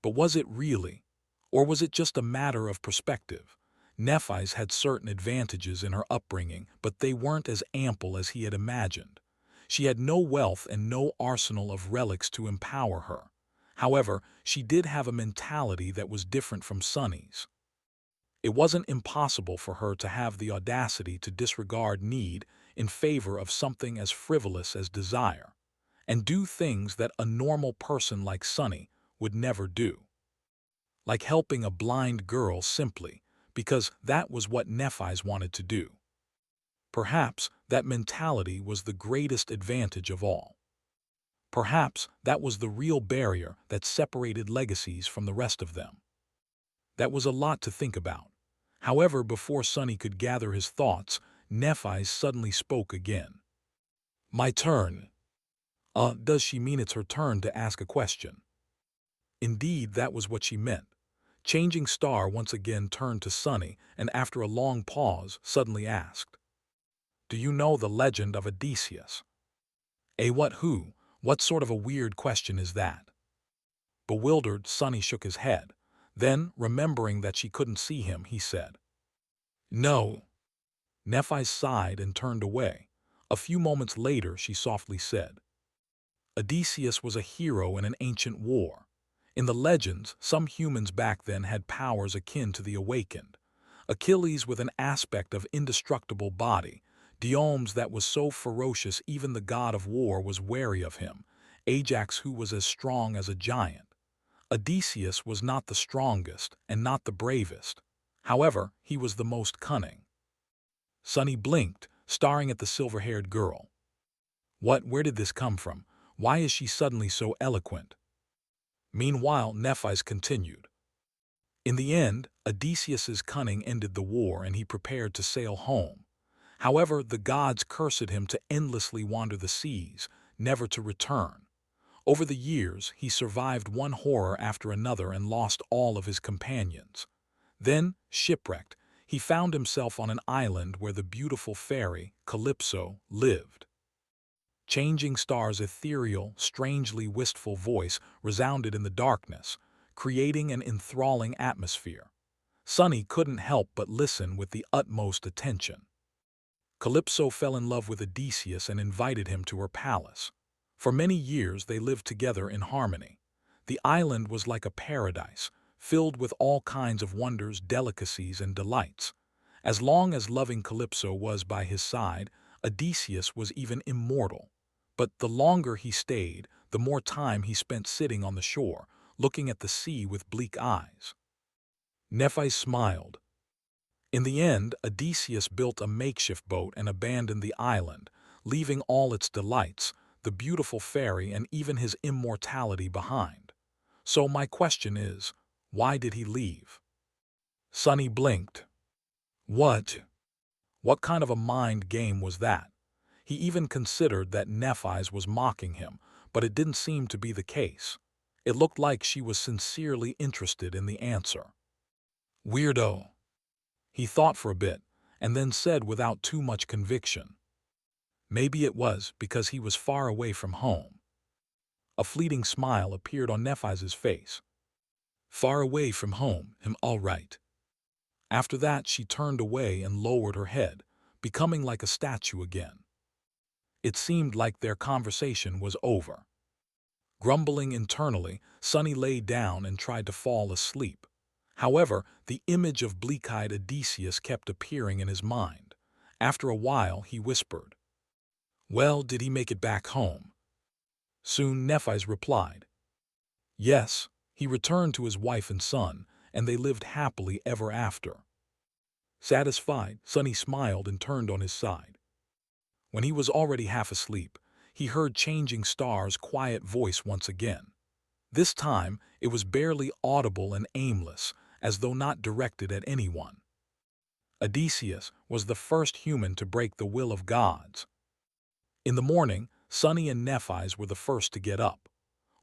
But was it really? Or was it just a matter of perspective? Nephi's had certain advantages in her upbringing, but they weren't as ample as he had imagined. She had no wealth and no arsenal of relics to empower her. However, she did have a mentality that was different from Sonny's. It wasn't impossible for her to have the audacity to disregard need in favor of something as frivolous as desire, and do things that a normal person like Sonny would never do. Like helping a blind girl simply because that was what Nephi's wanted to do. Perhaps that mentality was the greatest advantage of all. Perhaps that was the real barrier that separated legacies from the rest of them. That was a lot to think about. However, before Sonny could gather his thoughts, Nephi suddenly spoke again. "My turn." Does she mean it's her turn to ask a question? Indeed, that was what she meant. Changing Star once again turned to Sonny and after a long pause suddenly asked, "Do you know the legend of Odysseus?" What who? What sort of a weird question is that? Bewildered, Sonny shook his head. Then, remembering that she couldn't see him, he said, "No." Nephi sighed and turned away. A few moments later, she softly said, "Odysseus was a hero in an ancient war. In the legends, some humans back then had powers akin to the awakened. Achilles with an aspect of indestructible body, Diomedes that was so ferocious even the god of war was wary of him, Ajax who was as strong as a giant. Odysseus was not the strongest and not the bravest. However, he was the most cunning." Sonny blinked, staring at the silver-haired girl. Where did this come from? Why is she suddenly so eloquent? Meanwhile, Nephi's continued. In the end, Odysseus's cunning ended the war and he prepared to sail home. However, the gods cursed him to endlessly wander the seas, never to return. Over the years, he survived one horror after another and lost all of his companions. Then, shipwrecked, he found himself on an island where the beautiful fairy, Calypso, lived. Changing Star's ethereal, strangely wistful voice resounded in the darkness, creating an enthralling atmosphere. Sonny couldn't help but listen with the utmost attention. Calypso fell in love with Odysseus and invited him to her palace. For many years they lived together in harmony. The island was like a paradise, filled with all kinds of wonders, delicacies, and delights. As long as loving Calypso was by his side, Odysseus was even immortal. But the longer he stayed, the more time he spent sitting on the shore, looking at the sea with bleak eyes. Nephi smiled. In the end, Odysseus built a makeshift boat and abandoned the island, leaving all its delights, the beautiful fairy, and even his immortality behind. So my question is, why did he leave? Sonny blinked. What? What kind of a mind game was that? He even considered that Nephi's was mocking him, but it didn't seem to be the case. It looked like she was sincerely interested in the answer. Weirdo. He thought for a bit, and then said without too much conviction, "Maybe it was because he was far away from home." A fleeting smile appeared on Nephiz's face. Far away from home, him all right. After that she turned away and lowered her head, becoming like a statue again. It seemed like their conversation was over. Grumbling internally, Sonny lay down and tried to fall asleep. However, the image of bleak-eyed Odysseus kept appearing in his mind. After a while, he whispered, "Well, did he make it back home?" Soon Nephi's replied, "Yes, he returned to his wife and son, and they lived happily ever after." Satisfied, Sonny smiled and turned on his side. When he was already half asleep, he heard Changing Star's quiet voice once again. This time, it was barely audible and aimless, as though not directed at anyone. Odysseus was the first human to break the will of gods. In the morning, Sonny and Nephis were the first to get up.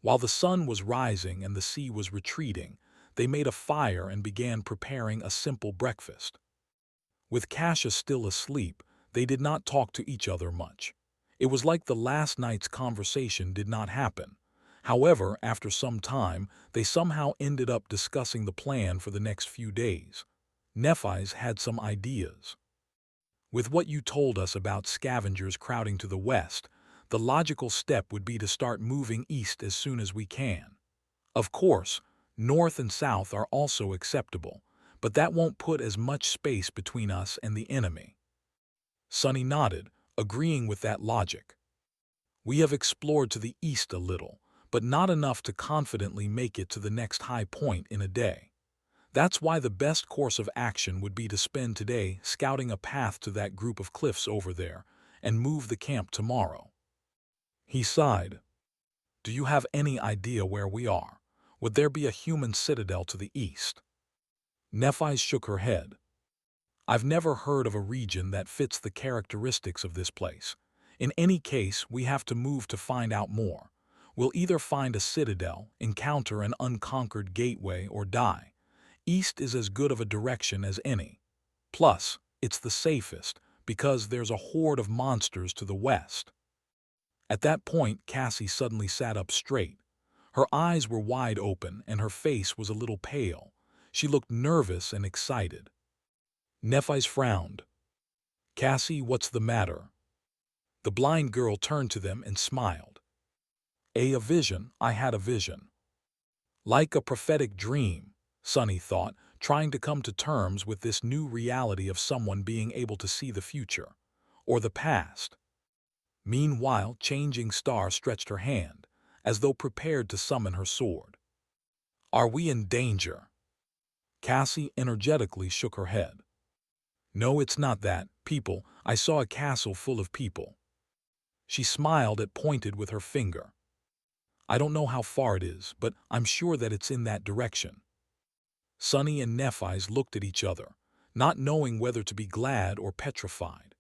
While the sun was rising and the sea was retreating, they made a fire and began preparing a simple breakfast. With Cassius still asleep, they did not talk to each other much. It was like the last night's conversation did not happen. However, after some time, they somehow ended up discussing the plan for the next few days. Nephis had some ideas. With what you told us about scavengers crowding to the west, the logical step would be to start moving east as soon as we can. Of course, north and south are also acceptable, but that won't put as much space between us and the enemy. Sonny nodded, agreeing with that logic. We have explored to the east a little, but not enough to confidently make it to the next high point in a day. That's why the best course of action would be to spend today scouting a path to that group of cliffs over there and move the camp tomorrow. He sighed. Do you have any idea where we are? Would there be a human citadel to the east? Nephis shook her head. I've never heard of a region that fits the characteristics of this place. In any case, we have to move to find out more. We'll either find a citadel, encounter an unconquered gateway, or die. East is as good of a direction as any. Plus, it's the safest, because there's a horde of monsters to the west. At that point, Cassie suddenly sat up straight. Her eyes were wide open and her face was a little pale. She looked nervous and excited. Nephis frowned. Cassie, what's the matter? The blind girl turned to them and smiled. A vision, I had a vision. Like a prophetic dream, Sonny thought, trying to come to terms with this new reality of someone being able to see the future, or the past. Meanwhile, Changing Star stretched her hand, as though prepared to summon her sword. Are we in danger? Cassie energetically shook her head. No, it's not that. People, I saw a castle full of people. She smiled and pointed with her finger. I don't know how far it is, but I'm sure that it's in that direction. Sonny and Nephis looked at each other, not knowing whether to be glad or petrified.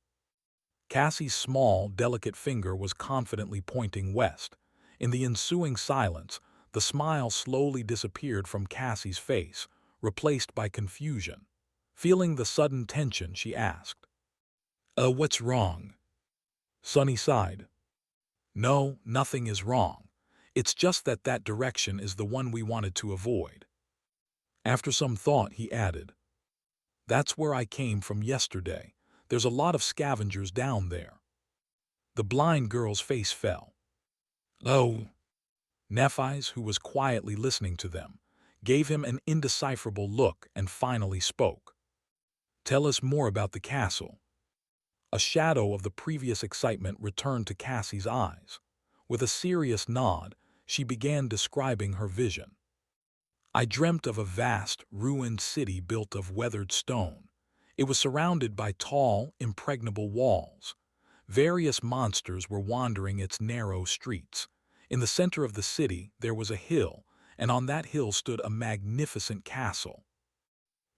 Cassie's small, delicate finger was confidently pointing west. In the ensuing silence, the smile slowly disappeared from Cassie's face, replaced by confusion. Feeling the sudden tension, she asked, what's wrong? Sonny sighed. No, nothing is wrong. It's just that that direction is the one we wanted to avoid. After some thought, he added, That's where I came from yesterday. There's a lot of scavengers down there. The blind girl's face fell. Oh. Nephis, who was quietly listening to them, gave him an indecipherable look and finally spoke. Tell us more about the castle. A shadow of the previous excitement returned to Cassie's eyes. With a serious nod, she began describing her vision. I dreamt of a vast, ruined city built of weathered stone. It was surrounded by tall, impregnable walls. Various monsters were wandering its narrow streets. In the center of the city, there was a hill, and on that hill stood a magnificent castle.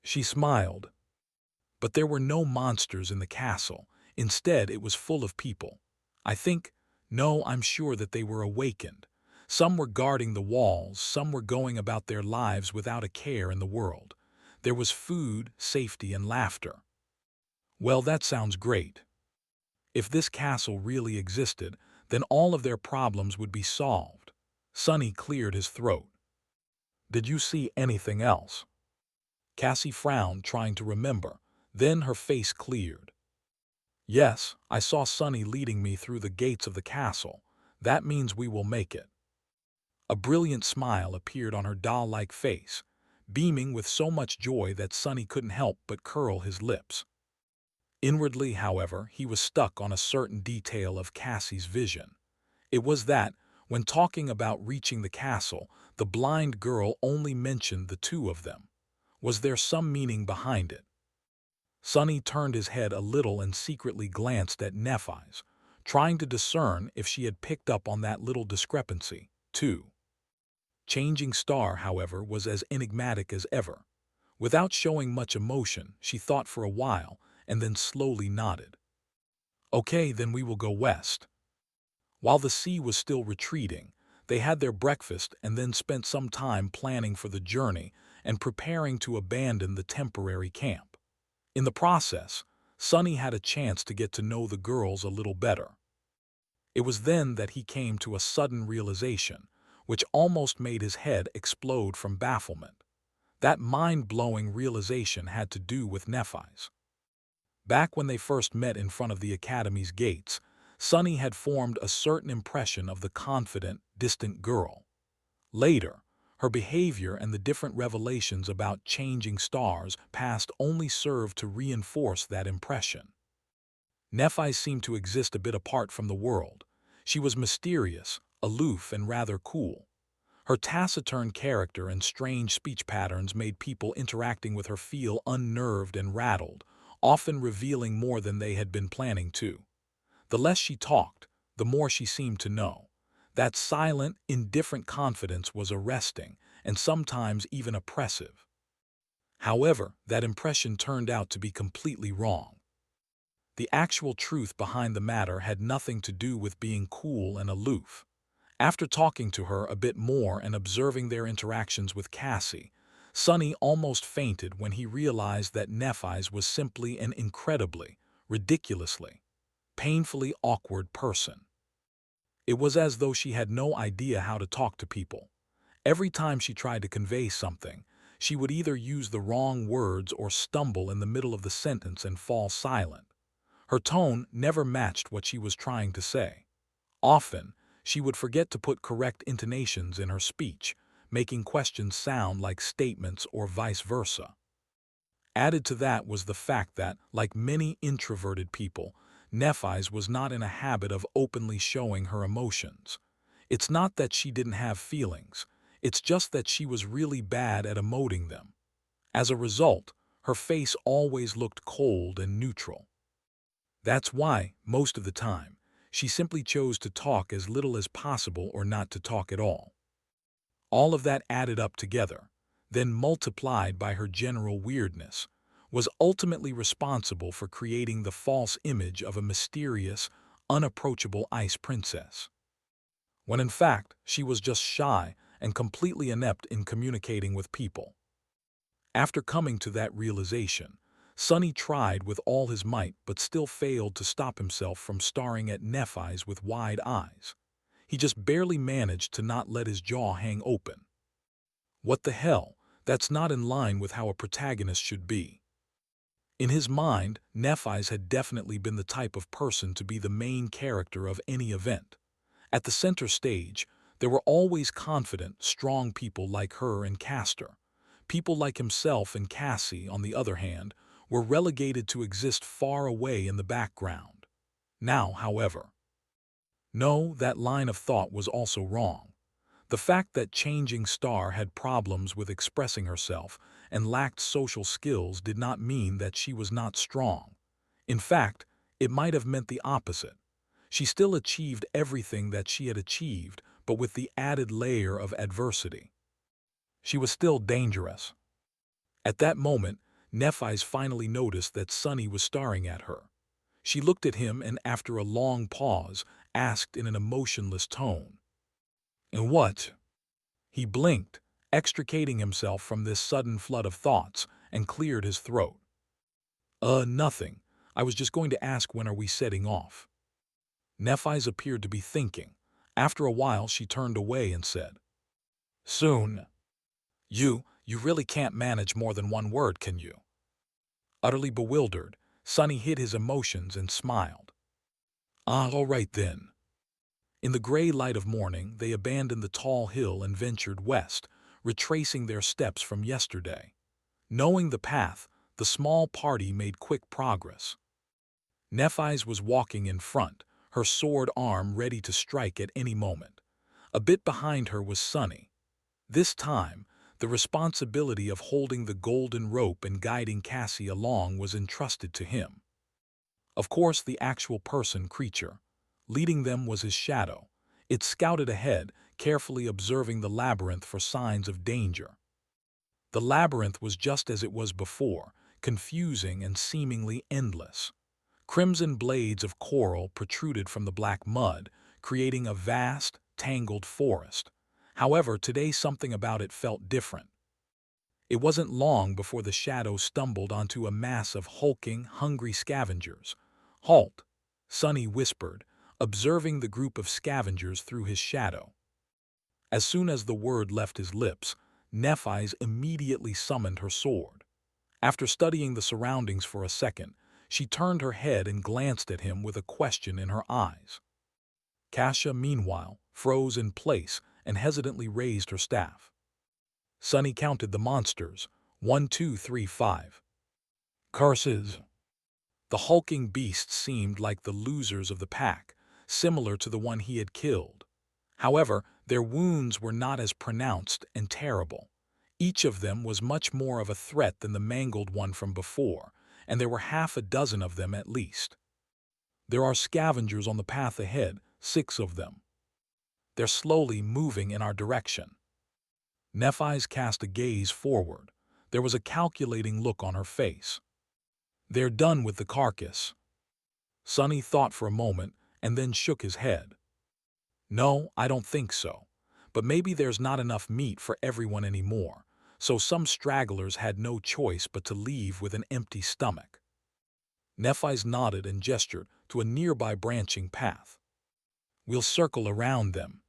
She smiled. But there were no monsters in the castle. Instead, it was full of people. I'm sure that they were awakened. Some were guarding the walls, some were going about their lives without a care in the world. There was food, safety, and laughter. Well, that sounds great. If this castle really existed, then all of their problems would be solved. Sonny cleared his throat. Did you see anything else? Cassie frowned, trying to remember. Then her face cleared. Yes, I saw Sonny leading me through the gates of the castle. That means we will make it. A brilliant smile appeared on her doll-like face, beaming with so much joy that Sonny couldn't help but curl his lips. Inwardly, however, he was stuck on a certain detail of Cassie's vision. It was that, when talking about reaching the castle, the blind girl only mentioned the two of them. Was there some meaning behind it? Sonny turned his head a little and secretly glanced at Nephi's, trying to discern if she had picked up on that little discrepancy, too. Changing Star, however, was as enigmatic as ever. Without showing much emotion, she thought for a while and then slowly nodded. Okay, then we will go west. While the sea was still retreating, they had their breakfast and then spent some time planning for the journey and preparing to abandon the temporary camp. In the process, Sonny had a chance to get to know the girls a little better. It was then that he came to a sudden realization, which almost made his head explode from bafflement. That mind-blowing realization had to do with Nephi's. Back when they first met in front of the academy's gates, Sonny had formed a certain impression of the confident, distant girl. Later, her behavior and the different revelations about changing stars past only served to reinforce that impression. Nephi seemed to exist a bit apart from the world. She was mysterious, aloof, and rather cool. Her taciturn character and strange speech patterns made people interacting with her feel unnerved and rattled, often revealing more than they had been planning to. The less she talked, the more she seemed to know. That silent, indifferent confidence was arresting and sometimes even oppressive. However, that impression turned out to be completely wrong. The actual truth behind the matter had nothing to do with being cool and aloof. After talking to her a bit more and observing their interactions with Cassie, Sonny almost fainted when he realized that Nephi's was simply an incredibly, ridiculously, painfully awkward person. It was as though she had no idea how to talk to people. Every time she tried to convey something, she would either use the wrong words or stumble in the middle of the sentence and fall silent. Her tone never matched what she was trying to say. Often, she would forget to put correct intonations in her speech, making questions sound like statements or vice versa. Added to that was the fact that, like many introverted people, Nephi's was not in a habit of openly showing her emotions. It's not that she didn't have feelings, it's just that she was really bad at emoting them. As a result, her face always looked cold and neutral. That's why, most of the time, she simply chose to talk as little as possible or not to talk at all. All of that added up together, then multiplied by her general weirdness, was ultimately responsible for creating the false image of a mysterious, unapproachable ice princess. When in fact, she was just shy and completely inept in communicating with people. After coming to that realization, Sonny tried with all his might but still failed to stop himself from staring at Nephi's with wide eyes. He just barely managed to not let his jaw hang open. What the hell? That's not in line with how a protagonist should be. In his mind, Nephi's had definitely been the type of person to be the main character of any event. At the center stage, there were always confident, strong people like her and Castor. People like himself and Cassie, on the other hand, were relegated to exist far away in the background. Now, however, no, that line of thought was also wrong. The fact that Changing Star had problems with expressing herself and lacked social skills did not mean that she was not strong. In fact, it might have meant the opposite. She still achieved everything that she had achieved, but with the added layer of adversity. She was still dangerous. At that moment, Nephi's finally noticed that Sonny was staring at her. She looked at him and, after a long pause, asked in an emotionless tone, "And what?" He blinked, extricating himself from this sudden flood of thoughts, and cleared his throat. Nothing. I was just going to ask when are we setting off." Nephi's appeared to be thinking. After a while, she turned away and said, "Soon." You really can't manage more than one word, can you?" Utterly bewildered, Sonny hid his emotions and smiled. All right then." In the gray light of morning, they abandoned the tall hill and ventured west, retracing their steps from yesterday. Knowing the path, the small party made quick progress. Nephi's was walking in front, her sword arm ready to strike at any moment. A bit behind her was Sonny. This time, the responsibility of holding the golden rope and guiding Cassie along was entrusted to him. Of course, the actual creature. Leading them was his shadow. It scouted ahead, carefully observing the labyrinth for signs of danger. The labyrinth was just as it was before, confusing and seemingly endless. Crimson blades of coral protruded from the black mud, creating a vast, tangled forest. However, today something about it felt different. It wasn't long before the shadow stumbled onto a mass of hulking, hungry scavengers. "Halt," Sonny whispered, observing the group of scavengers through his shadow. As soon as the word left his lips, Nephi's immediately summoned her sword. After studying the surroundings for a second, she turned her head and glanced at him with a question in her eyes. Kasia, meanwhile, froze in place and hesitantly raised her staff. Sonny counted the monsters. 1, 2, 3, 5. Curses! The hulking beasts seemed like the losers of the pack, similar to the one he had killed. However, their wounds were not as pronounced and terrible. Each of them was much more of a threat than the mangled one from before, and there were half a dozen of them at least. "There are scavengers on the path ahead, 6 of them. They're slowly moving in our direction." Nephi's cast a gaze forward. There was a calculating look on her face. "They're done with the carcass." Sonny thought for a moment and then shook his head. "No, I don't think so. But maybe there's not enough meat for everyone anymore, so some stragglers had no choice but to leave with an empty stomach." Nephi's nodded and gestured to a nearby branching path. "We'll circle around them."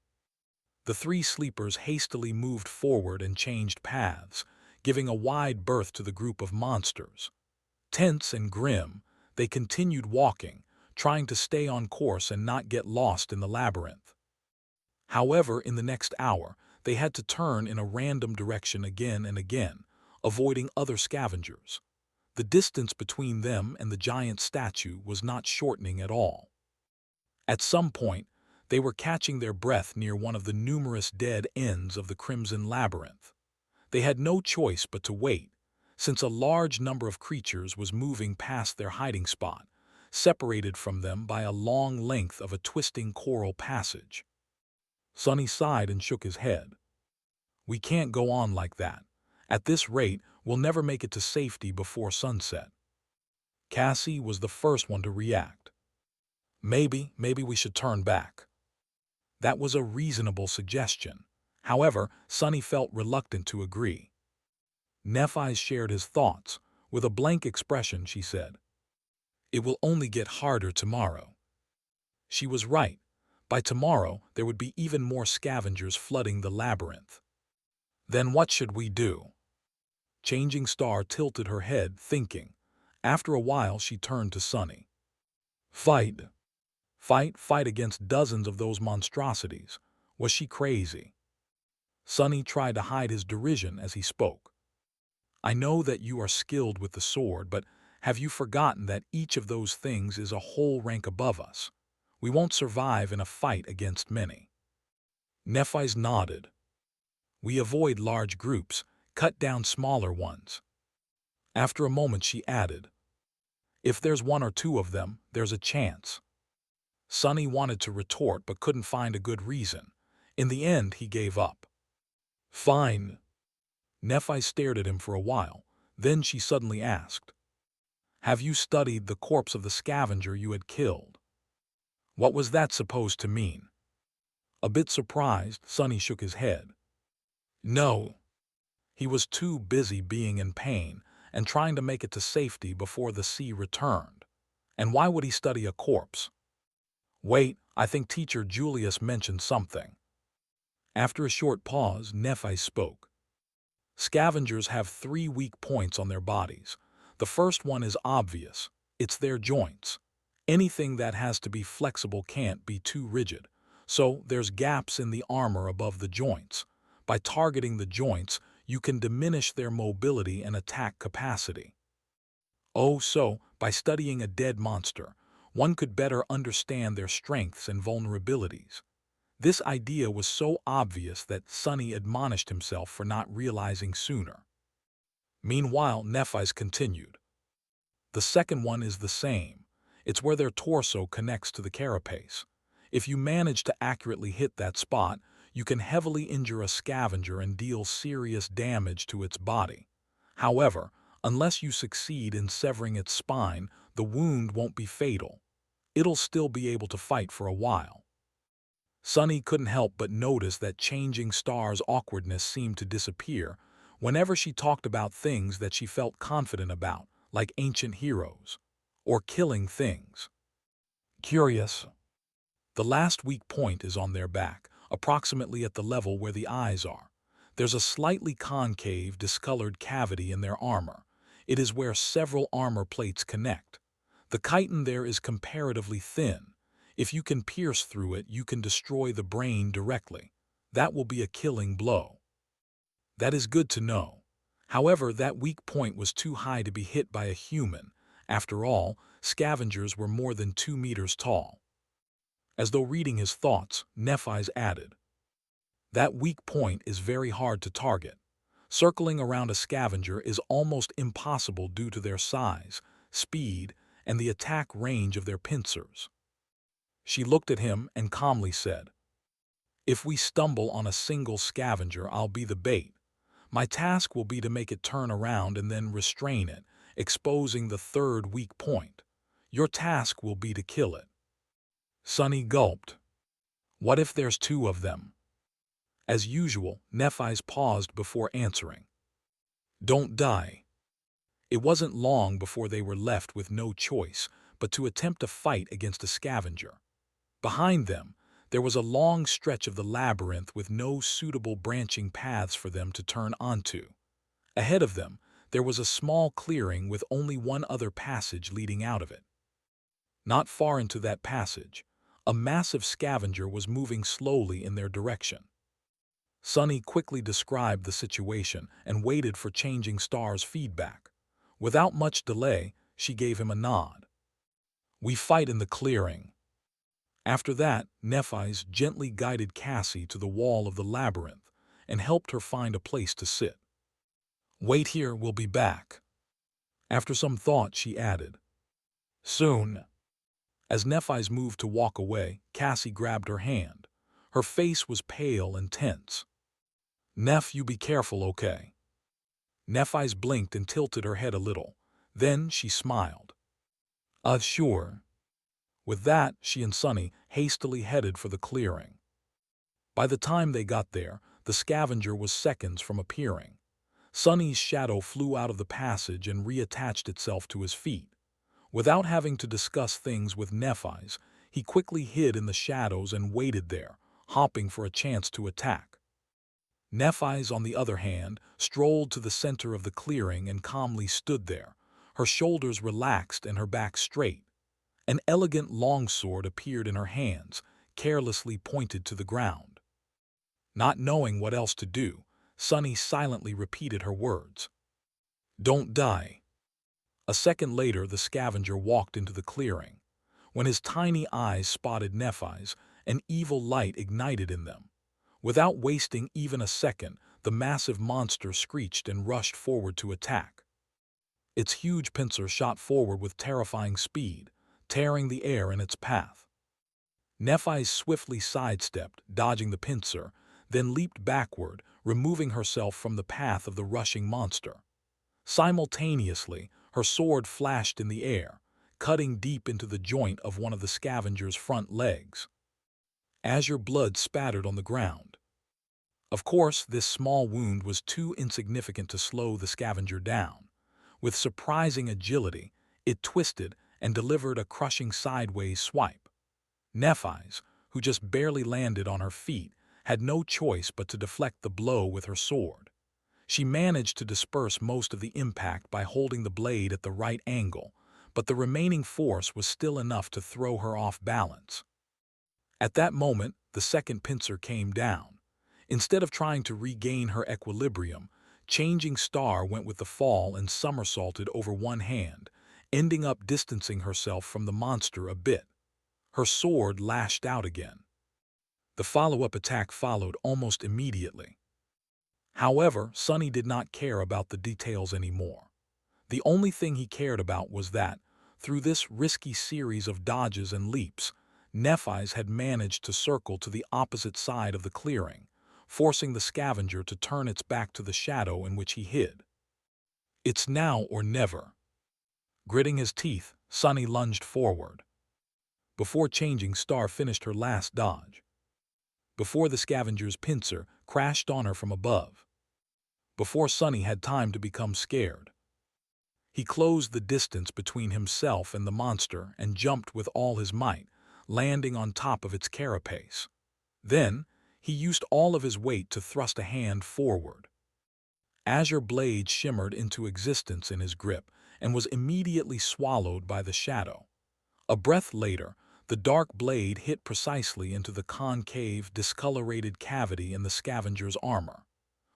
The 3 sleepers hastily moved forward and changed paths, giving a wide berth to the group of monsters. Tense and grim, they continued walking, trying to stay on course and not get lost in the labyrinth. However, in the next hour, they had to turn in a random direction again and again, avoiding other scavengers. The distance between them and the giant statue was not shortening at all. At some point, they were catching their breath near one of the numerous dead ends of the Crimson Labyrinth. They had no choice but to wait, since a large number of creatures was moving past their hiding spot, separated from them by a long length of a twisting coral passage. Sonny sighed and shook his head. "We can't go on like that. At this rate, we'll never make it to safety before sunset." Cassie was the first one to react. Maybe we should turn back." That was a reasonable suggestion. However, Sonny felt reluctant to agree. Nephi shared his thoughts. With a blank expression, she said, "It will only get harder tomorrow." She was right. By tomorrow, there would be even more scavengers flooding the labyrinth. "Then what should we do?" Changing Star tilted her head, thinking. After a while, she turned to Sonny. "Fight. Fight against dozens of those monstrosities." Was she crazy? Sonny tried to hide his derision as he spoke. "I know that you are skilled with the sword, but have you forgotten that each of those things is a whole rank above us? We won't survive in a fight against many." Nephi's nodded. "We avoid large groups, cut down smaller ones." After a moment she added, "If there's 1 or 2 of them, there's a chance." Sonny wanted to retort but couldn't find a good reason. In the end, he gave up. "Fine." Nephi stared at him for a while. Then she suddenly asked, "Have you studied the corpse of the scavenger you had killed?" What was that supposed to mean? A bit surprised, Sonny shook his head. "No." He was too busy being in pain, and trying to make it to safety before the sea returned. And why would he study a corpse? Wait, I think teacher Julius mentioned something. After a short pause, Nephi spoke. Scavengers have 3 weak points on their bodies. The first one is obvious. It's their joints. Anything that has to be flexible can't be too rigid. So there's gaps in the armor above the joints. By targeting the joints, you can diminish their mobility and attack capacity. So, by studying a dead monster, one could better understand their strengths and vulnerabilities. This idea was so obvious that Sonny admonished himself for not realizing sooner. Meanwhile, Nephi's continued. The second one is the same. It's where their torso connects to the carapace. If you manage to accurately hit that spot, you can heavily injure a scavenger and deal serious damage to its body. However, unless you succeed in severing its spine, the wound won't be fatal. It'll still be able to fight for a while. Sonny couldn't help but notice that Changing Star's awkwardness seemed to disappear whenever she talked about things that she felt confident about, like ancient heroes, or killing things. Curious. The last weak point is on their back, approximately at the level where the eyes are. There's a slightly concave, discolored cavity in their armor. It is where several armor plates connect. The chitin there is comparatively thin. If you can pierce through it, you can destroy the brain directly. That will be a killing blow. That is good to know. However, that weak point was too high to be hit by a human. After all, scavengers were more than 2 meters tall. As though reading his thoughts, Nephi's added, that weak point is very hard to target. Circling around a scavenger is almost impossible due to their size, speed, and the attack range of their pincers. She looked at him and calmly said, if we stumble on a single scavenger, I'll be the bait. My task will be to make it turn around and then restrain it, exposing the third weak point. Your task will be to kill it. Sonny gulped. What if there's 2 of them? As usual, Nephi's paused before answering. Don't die. It wasn't long before they were left with no choice but to attempt a fight against a scavenger. Behind them, there was a long stretch of the labyrinth with no suitable branching paths for them to turn onto. Ahead of them, there was a small clearing with only one other passage leading out of it. Not far into that passage, a massive scavenger was moving slowly in their direction. Sonny quickly described the situation and waited for Changing Star's feedback. Without much delay, she gave him a nod. We fight in the clearing. After that, Nephi's gently guided Cassie to the wall of the labyrinth and helped her find a place to sit. Wait here, we'll be back. After some thought, she added, soon. As Nephi's moved to walk away, Cassie grabbed her hand. Her face was pale and tense. Neph, you be careful, okay? Nephi's blinked and tilted her head a little. Then she smiled. Sure. With that, she and Sonny hastily headed for the clearing. By the time they got there, the scavenger was seconds from appearing. Sonny's shadow flew out of the passage and reattached itself to his feet. Without having to discuss things with Nephi's, he quickly hid in the shadows and waited there, hopping for a chance to attack. Nephi's, on the other hand, strolled to the center of the clearing and calmly stood there, her shoulders relaxed and her back straight. An elegant longsword appeared in her hands, carelessly pointed to the ground. Not knowing what else to do, Sonny silently repeated her words. Don't die. A second later, the scavenger walked into the clearing. When his tiny eyes spotted Nephi's, an evil light ignited in them. Without wasting even a second, the massive monster screeched and rushed forward to attack. Its huge pincer shot forward with terrifying speed, tearing the air in its path. Nephi swiftly sidestepped, dodging the pincer, then leaped backward, removing herself from the path of the rushing monster. Simultaneously, her sword flashed in the air, cutting deep into the joint of one of the scavenger's front legs. Azure blood spattered on the ground. Of course, this small wound was too insignificant to slow the scavenger down. With surprising agility, it twisted and delivered a crushing sideways swipe. Nephi's, who just barely landed on her feet, had no choice but to deflect the blow with her sword. She managed to disperse most of the impact by holding the blade at the right angle, but the remaining force was still enough to throw her off balance. At that moment, the second pincer came down. Instead of trying to regain her equilibrium, Changing Star went with the fall and somersaulted over one hand, ending up distancing herself from the monster a bit. Her sword lashed out again. The follow-up attack followed almost immediately. However, Sunny did not care about the details anymore. The only thing he cared about was that, through this risky series of dodges and leaps, Nephi's had managed to circle to the opposite side of the clearing, forcing the scavenger to turn its back to the shadow in which he hid. It's now or never. Gritting his teeth, Sunny lunged forward. Before Changing Star finished her last dodge. Before the scavenger's pincer crashed on her from above. Before Sunny had time to become scared. He closed the distance between himself and the monster and jumped with all his might, landing on top of its carapace. Then, he used all of his weight to thrust a hand forward. Azure blade shimmered into existence in his grip and was immediately swallowed by the shadow. A breath later, the dark blade hit precisely into the concave, discolorated cavity in the scavenger's armor.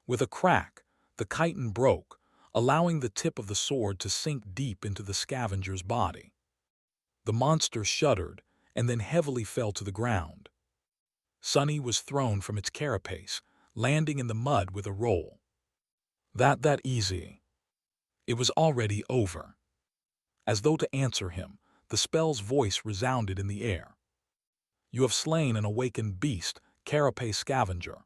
With a crack, the chitin broke, allowing the tip of the sword to sink deep into the scavenger's body. The monster shuddered and then heavily fell to the ground. Sunny was thrown from its carapace, landing in the mud with a roll. That easy. It was already over. As though to answer him, the spell's voice resounded in the air. You have slain an awakened beast, carapace scavenger.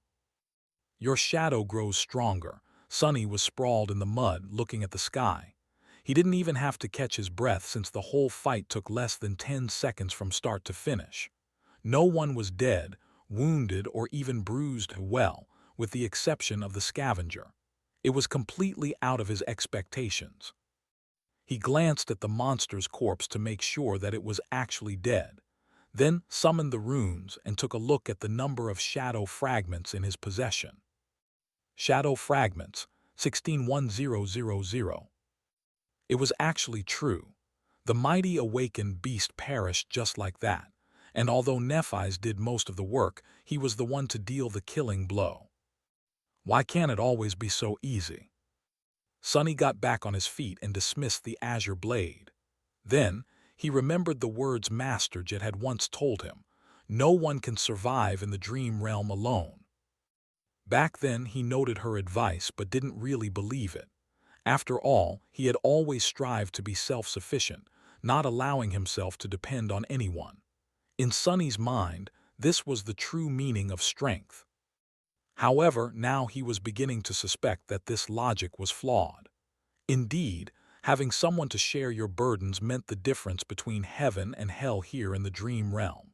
Your shadow grows stronger. Sunny was sprawled in the mud, looking at the sky. He didn't even have to catch his breath since the whole fight took less than 10 seconds from start to finish. No one was dead, wounded, or even bruised, well, with the exception of the scavenger. It was completely out of his expectations. He glanced at the monster's corpse to make sure that it was actually dead, then summoned the runes and took a look at the number of shadow fragments in his possession. Shadow fragments, 161000. It was actually true. The mighty awakened beast perished just like that, and although Nephi's did most of the work, he was the one to deal the killing blow. Why can't it always be so easy? Sunny got back on his feet and dismissed the azure blade. Then, he remembered the words Masterjet had once told him, no one can survive in the dream realm alone. Back then, he noted her advice but didn't really believe it. After all, he had always strived to be self-sufficient, not allowing himself to depend on anyone. In Sunny's mind, this was the true meaning of strength. However, now he was beginning to suspect that this logic was flawed. Indeed, having someone to share your burdens meant the difference between heaven and hell here in the dream realm.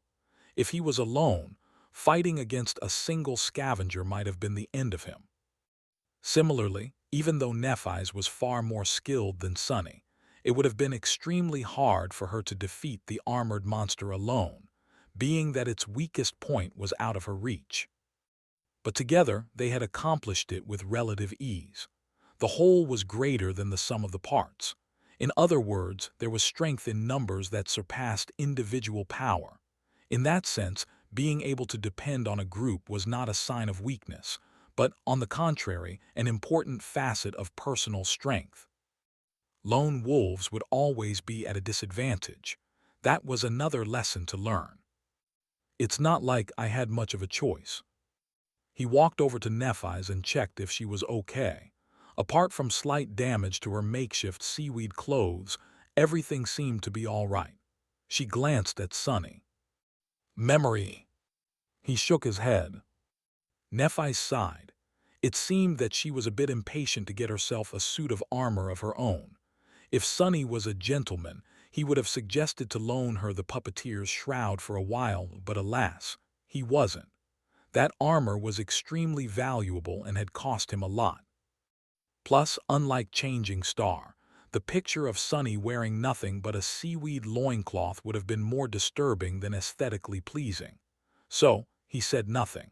If he was alone, fighting against a single scavenger might have been the end of him. Similarly, even though Nephi's was far more skilled than Sunny, it would have been extremely hard for her to defeat the armored monster alone, being that its weakest point was out of her reach. But together, they had accomplished it with relative ease. The whole was greater than the sum of the parts. In other words, there was strength in numbers that surpassed individual power. In that sense, being able to depend on a group was not a sign of weakness, but, on the contrary, an important facet of personal strength. Lone wolves would always be at a disadvantage. That was another lesson to learn. It's not like I had much of a choice. He walked over to Nephi's and checked if she was okay. Apart from slight damage to her makeshift seaweed clothes, everything seemed to be all right. She glanced at Sunny. Memory. He shook his head. Nephi sighed. It seemed that she was a bit impatient to get herself a suit of armor of her own. If Sunny was a gentleman, he would have suggested to loan her the puppeteer's shroud for a while, but alas, he wasn't. That armor was extremely valuable and had cost him a lot. Plus, unlike Changing Star, The picture of Sunny wearing nothing but a seaweed loincloth would have been more disturbing than aesthetically pleasing. So, he said nothing.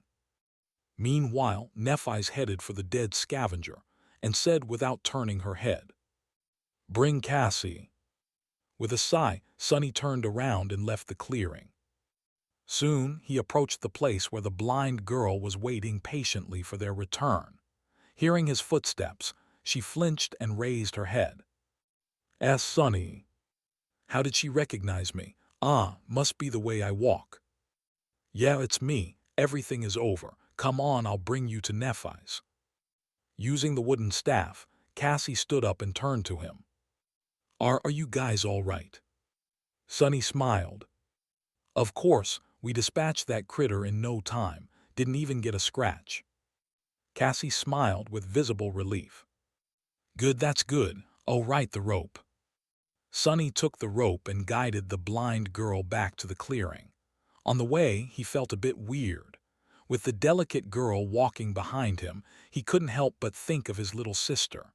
Meanwhile, Nephis headed for the dead scavenger and said without turning her head, "Bring Cassie." With a sigh, Sunny turned around and left the clearing. Soon, he approached the place where the blind girl was waiting patiently for their return. Hearing his footsteps, she flinched and raised her head. Sunny." How did she recognize me? Must be the way I walk. Yeah, it's me. Everything is over. Come on, I'll bring you to Nephis. Using the wooden staff, Cassie stood up and turned to him. Are you guys all right?" Sunny smiled. "Of course, we dispatched that critter in no time, didn't even get a scratch." Cassie smiled with visible relief. "Good, that's good. Oh, right, the rope." Sunny took the rope and guided the blind girl back to the clearing. On the way, he felt a bit weird. With the delicate girl walking behind him, he couldn't help but think of his little sister.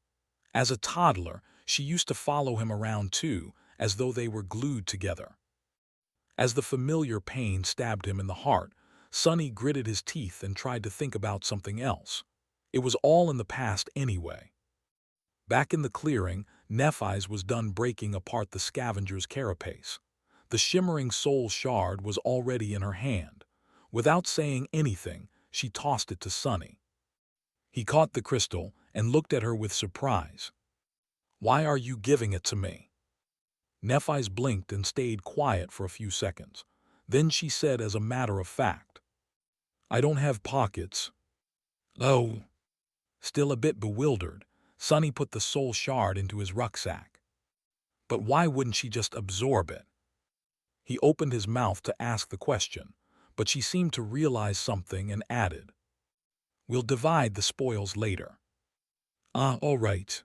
As a toddler, she used to follow him around too, as though they were glued together. As the familiar pain stabbed him in the heart, Sunny gritted his teeth and tried to think about something else. It was all in the past anyway. Back in the clearing, Nephis was done breaking apart the scavenger's carapace. The shimmering soul shard was already in her hand. Without saying anything, she tossed it to Sunny. He caught the crystal and looked at her with surprise. "Why are you giving it to me?" Nephis blinked and stayed quiet for a few seconds. Then she said as a matter of fact, "I don't have pockets." "Oh." Still a bit bewildered, Sunny put the soul shard into his rucksack. But why wouldn't she just absorb it? He opened his mouth to ask the question, but she seemed to realize something and added, "We'll divide the spoils later." All right."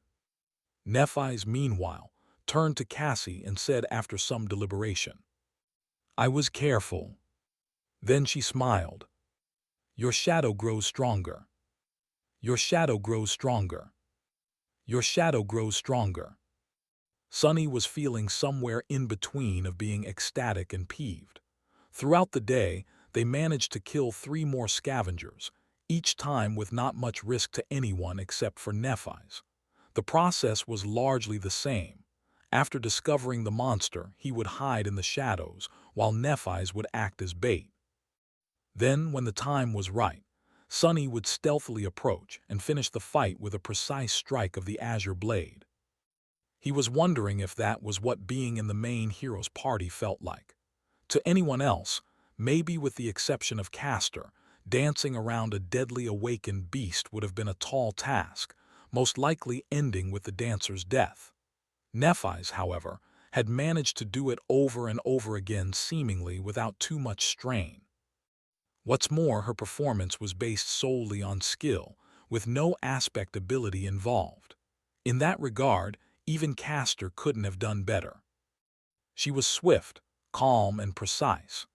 Nephis, meanwhile, turned to Cassie and said after some deliberation, "I was careful." Then she smiled. "Your shadow grows stronger. Your shadow grows stronger. Your shadow grows stronger." Sunny was feeling somewhere in between of being ecstatic and peeved. Throughout the day, they managed to kill 3 more scavengers, each time with not much risk to anyone except for Nephis. The process was largely the same. After discovering the monster, he would hide in the shadows, while Nephis would act as bait. Then, when the time was right, Sunny would stealthily approach and finish the fight with a precise strike of the azure blade. He was wondering if that was what being in the main hero's party felt like. To anyone else, maybe with the exception of Castor, dancing around a deadly awakened beast would have been a tall task, most likely ending with the dancer's death. Nephis, however, had managed to do it over and over again seemingly without too much strain. What's more, her performance was based solely on skill, with no aspect ability involved. In that regard, even Castor couldn't have done better. She was swift, calm, and precise.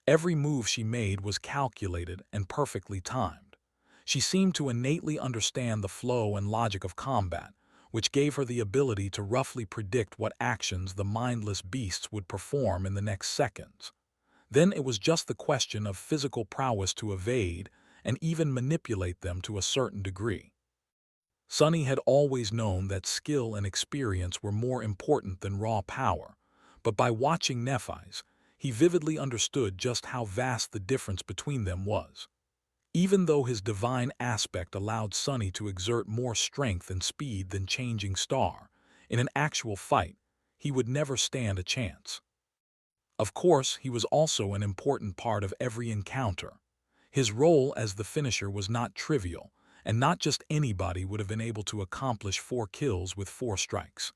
Every move she made was calculated and perfectly timed. She seemed to innately understand the flow and logic of combat, which gave her the ability to roughly predict what actions the mindless beasts would perform in the next seconds. Then it was just the question of physical prowess to evade and even manipulate them to a certain degree. Sunny had always known that skill and experience were more important than raw power, but by watching Nephis, he vividly understood just how vast the difference between them was. Even though his divine aspect allowed Sunny to exert more strength and speed than Changing Star, in an actual fight, he would never stand a chance. Of course, he was also an important part of every encounter. His role as the finisher was not trivial, and not just anybody would have been able to accomplish 4 kills with 4 strikes.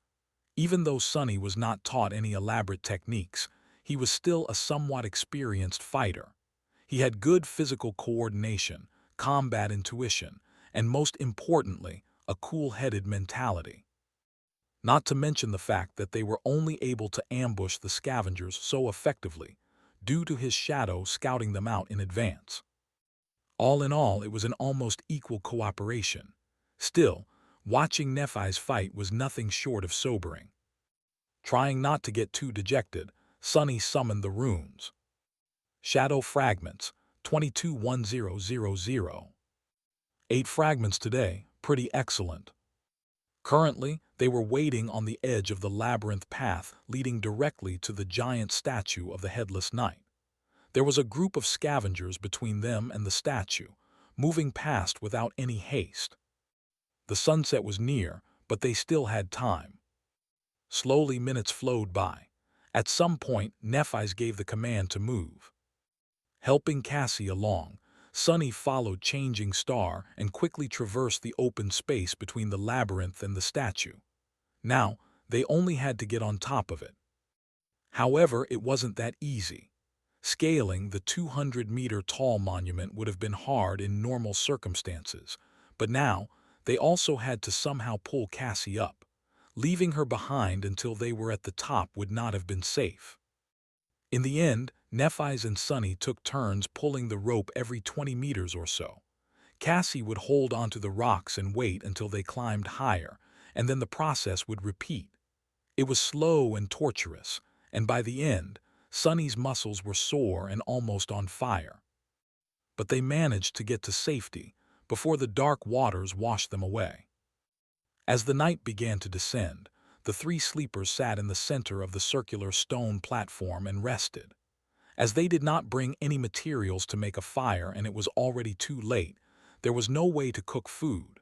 Even though Sunny was not taught any elaborate techniques, he was still a somewhat experienced fighter. He had good physical coordination, combat intuition, and most importantly, a cool-headed mentality. Not to mention the fact that they were only able to ambush the scavengers so effectively, due to his shadow scouting them out in advance. All in all, it was an almost equal cooperation. Still, Watching Nephi's fight was nothing short of sobering. Trying not to get too dejected, Sunny summoned the runes. Shadow Fragments, 221000. 8 fragments today, pretty excellent. Currently, they were waiting on the edge of the labyrinth path leading directly to the giant statue of the Headless Knight. There was a group of scavengers between them and the statue, moving past without any haste. The sunset was near, but they still had time. Slowly minutes flowed by. At some point, Nephi's gave the command to move. Helping Cassie along, Sunny followed Changing Star and quickly traversed the open space between the labyrinth and the statue. Now, they only had to get on top of it. However, it wasn't that easy. Scaling the 200-meter-tall monument would have been hard in normal circumstances, but now they also had to somehow pull Cassie up. Leaving her behind until they were at the top would not have been safe. In the end, Nephi's and Sunny took turns pulling the rope every 20 meters or so. Cassie would hold onto the rocks and wait until they climbed higher, and then the process would repeat. It was slow and torturous, and by the end, Sunny's muscles were sore and almost on fire. But they managed to get to safety before the dark waters washed them away. As the night began to descend, the 3 sleepers sat in the center of the circular stone platform and rested. As they did not bring any materials to make a fire and it was already too late, there was no way to cook food.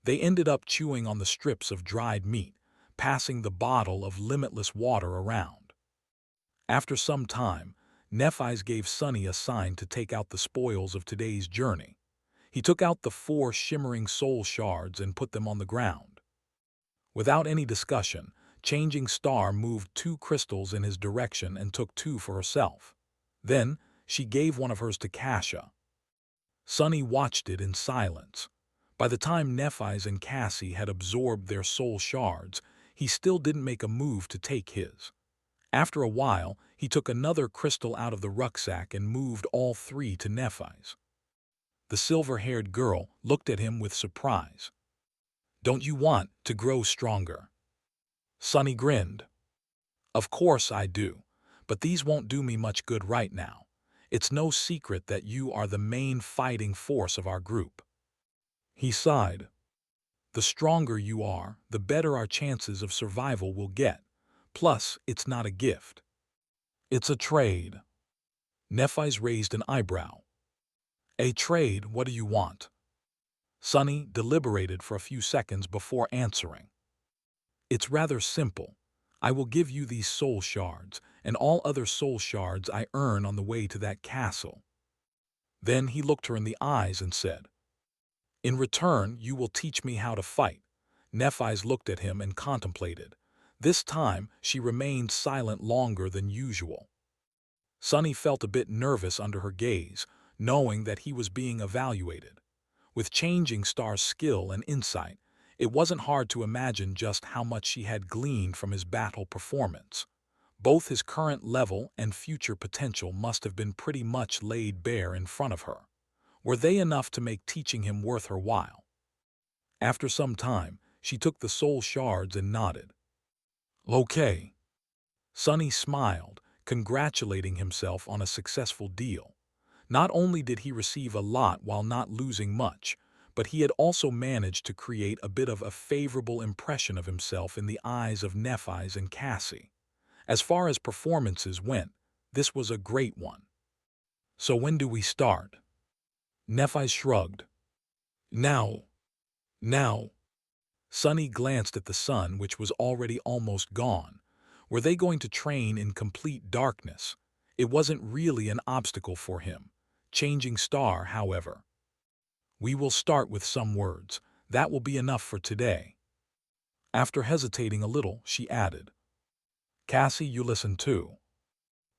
They ended up chewing on the strips of dried meat, passing the bottle of limitless water around. After some time, Nephi's gave Sunny a sign to take out the spoils of today's journey. He took out the 4 shimmering soul shards and put them on the ground. Without any discussion, Changing Star moved 2 crystals in his direction and took 2 for herself. Then, she gave one of hers to Kasha. Sunny watched it in silence. By the time Nephi's and Cassie had absorbed their soul shards, he still didn't make a move to take his. After a while, he took another crystal out of the rucksack and moved all 3 to Nephi's. The silver-haired girl looked at him with surprise. "Don't you want to grow stronger?" Sunny grinned. "Of course I do, but these won't do me much good right now. It's no secret that you are the main fighting force of our group." He sighed. "The stronger you are, the better our chances of survival will get. Plus, it's not a gift. It's a trade." Nephi's raised an eyebrow. "A trade? What do you want?" Sunny deliberated for a few seconds before answering. "It's rather simple. I will give you these soul shards, and all other soul shards I earn on the way to that castle." Then he looked her in the eyes and said, "In return, you will teach me how to fight." Nephi's looked at him and contemplated. This time, she remained silent longer than usual. Sunny felt a bit nervous under her gaze, knowing that he was being evaluated. With Changing Star's skill and insight, it wasn't hard to imagine just how much she had gleaned from his battle performance. Both his current level and future potential must have been pretty much laid bare in front of her. Were they enough to make teaching him worth her while? After some time, she took the soul shards and nodded. "Okay." Sunny smiled, congratulating himself on a successful deal. Not only did he receive a lot while not losing much, but he had also managed to create a bit of a favorable impression of himself in the eyes of Nephi's and Cassie. As far as performances went, this was a great one. "So when do we start?" Nephi shrugged. Now. Sunny glanced at the sun, which was already almost gone. Were they going to train in complete darkness? It wasn't really an obstacle for him. Changing Star, however. "We will start with some words. That will be enough for today." After hesitating a little, she added, "Cassie, you listen too."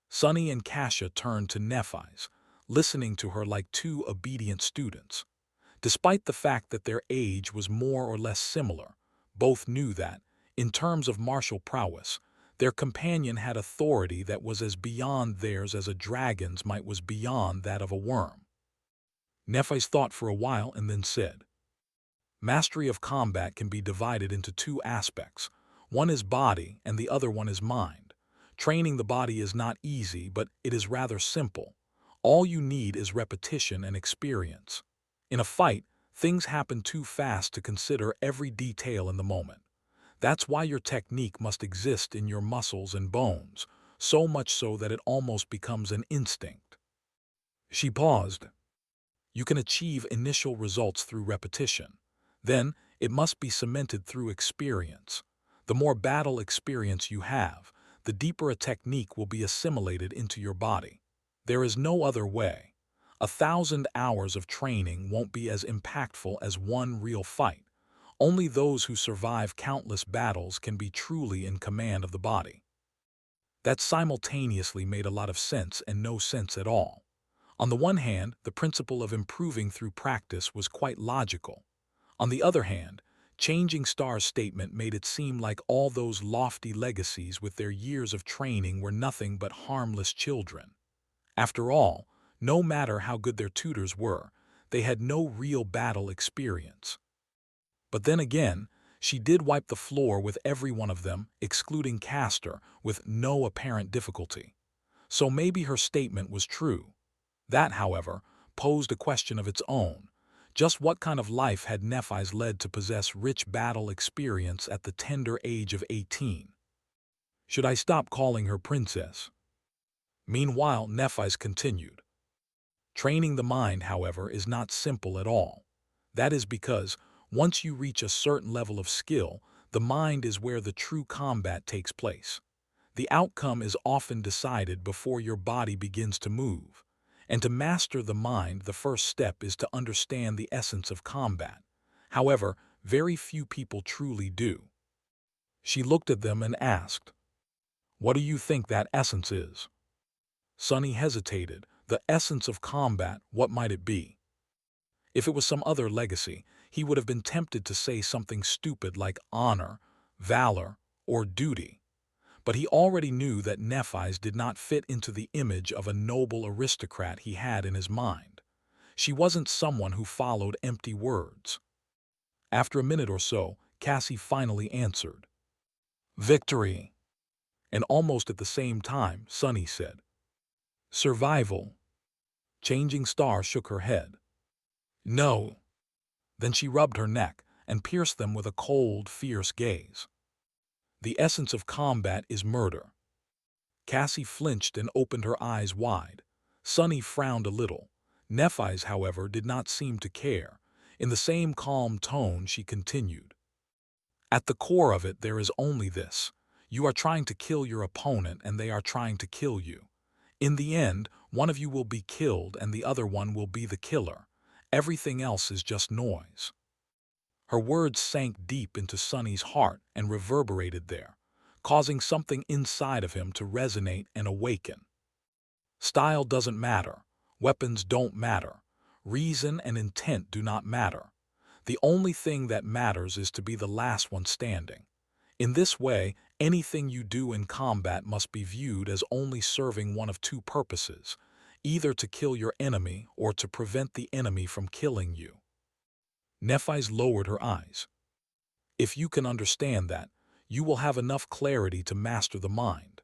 Sunny and Kasha turned to Nephi's, listening to her like 2 obedient students. Despite the fact that their age was more or less similar, both knew that, in terms of martial prowess, their companion had authority that was as beyond theirs as a dragon's might was beyond that of a worm. Nephi's thought for a while and then said, Mastery of combat can be divided into two aspects. One is body and the other one is mind. Training the body is not easy, but it is rather simple. All you need is repetition and experience. In a fight, things happen too fast to consider every detail in the moment. That's why your technique must exist in your muscles and bones, so much so that it almost becomes an instinct. She paused. You can achieve initial results through repetition. Then, it must be cemented through experience. The more battle experience you have, the deeper a technique will be assimilated into your body. There is no other way. 1,000 hours of training won't be as impactful as one real fight. Only those who survive countless battles can be truly in command of the body. That simultaneously made a lot of sense and no sense at all. On the one hand, the principle of improving through practice was quite logical. On the other hand, Changing Star's statement made it seem like all those lofty legacies with their years of training were nothing but harmless children. After all, no matter how good their tutors were, they had no real battle experience. But then again, she did wipe the floor with every one of them, excluding Castor, with no apparent difficulty. So maybe her statement was true. That, however, posed a question of its own. Just what kind of life had Nephi's led to possess rich battle experience at the tender age of 18? Should I stop calling her princess? Meanwhile, Nephi's continued. Training the mind, however, is not simple at all. That is because, once you reach a certain level of skill, the mind is where the true combat takes place. The outcome is often decided before your body begins to move. And to master the mind, the first step is to understand the essence of combat. However, very few people truly do. She looked at them and asked, "What do you think that essence is?" Sonny hesitated. The essence of combat, what might it be? If it was some other legacy, he would have been tempted to say something stupid like honor, valor, or duty. But he already knew that Nephi's did not fit into the image of a noble aristocrat he had in his mind. She wasn't someone who followed empty words. After a minute or so, Cassie finally answered, "Victory." And almost at the same time, Sunny said, "Survival." Changing Star shook her head. "No." Then she rubbed her neck and pierced them with a cold, fierce gaze. "The essence of combat is murder." Cassie flinched and opened her eyes wide. Sunny frowned a little. Nephi's, however, did not seem to care. In the same calm tone, she continued, "At the core of it, there is only this. You are trying to kill your opponent, and they are trying to kill you. In the end, one of you will be killed, and the other one will be the killer. Everything else is just noise." Her words sank deep into Sunny's heart and reverberated there, causing something inside of him to resonate and awaken. Style doesn't matter. Weapons don't matter. Reason and intent do not matter. The only thing that matters is to be the last one standing. In this way, anything you do in combat must be viewed as only serving one of two purposes, either to kill your enemy or to prevent the enemy from killing you. Nephi's lowered her eyes. If you can understand that, you will have enough clarity to master the mind.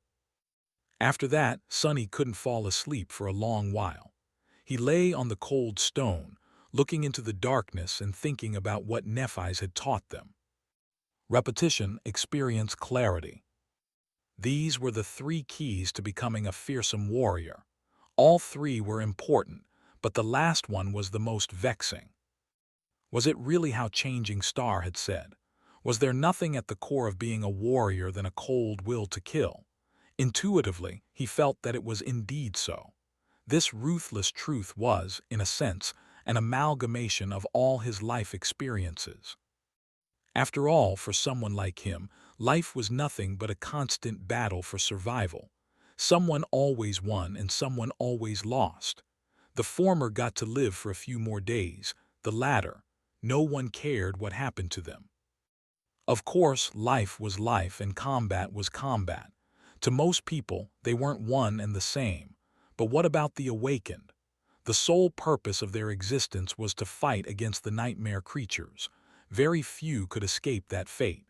After that, Sunny couldn't fall asleep for a long while. He lay on the cold stone, looking into the darkness and thinking about what Nephi's had taught them. Repetition, experience, clarity. These were the three keys to becoming a fearsome warrior. All three were important, but the last one was the most vexing. Was it really how Changing Star had said? Was there nothing at the core of being a warrior than a cold will to kill? Intuitively, he felt that it was indeed so. This ruthless truth was, in a sense, an amalgamation of all his life experiences. After all, for someone like him, life was nothing but a constant battle for survival. Someone always won and someone always lost. The former got to live for a few more days, the latter, no one cared what happened to them. Of course, life was life and combat was combat. To most people, they weren't one and the same. But what about the awakened? The sole purpose of their existence was to fight against the nightmare creatures. Very few could escape that fate.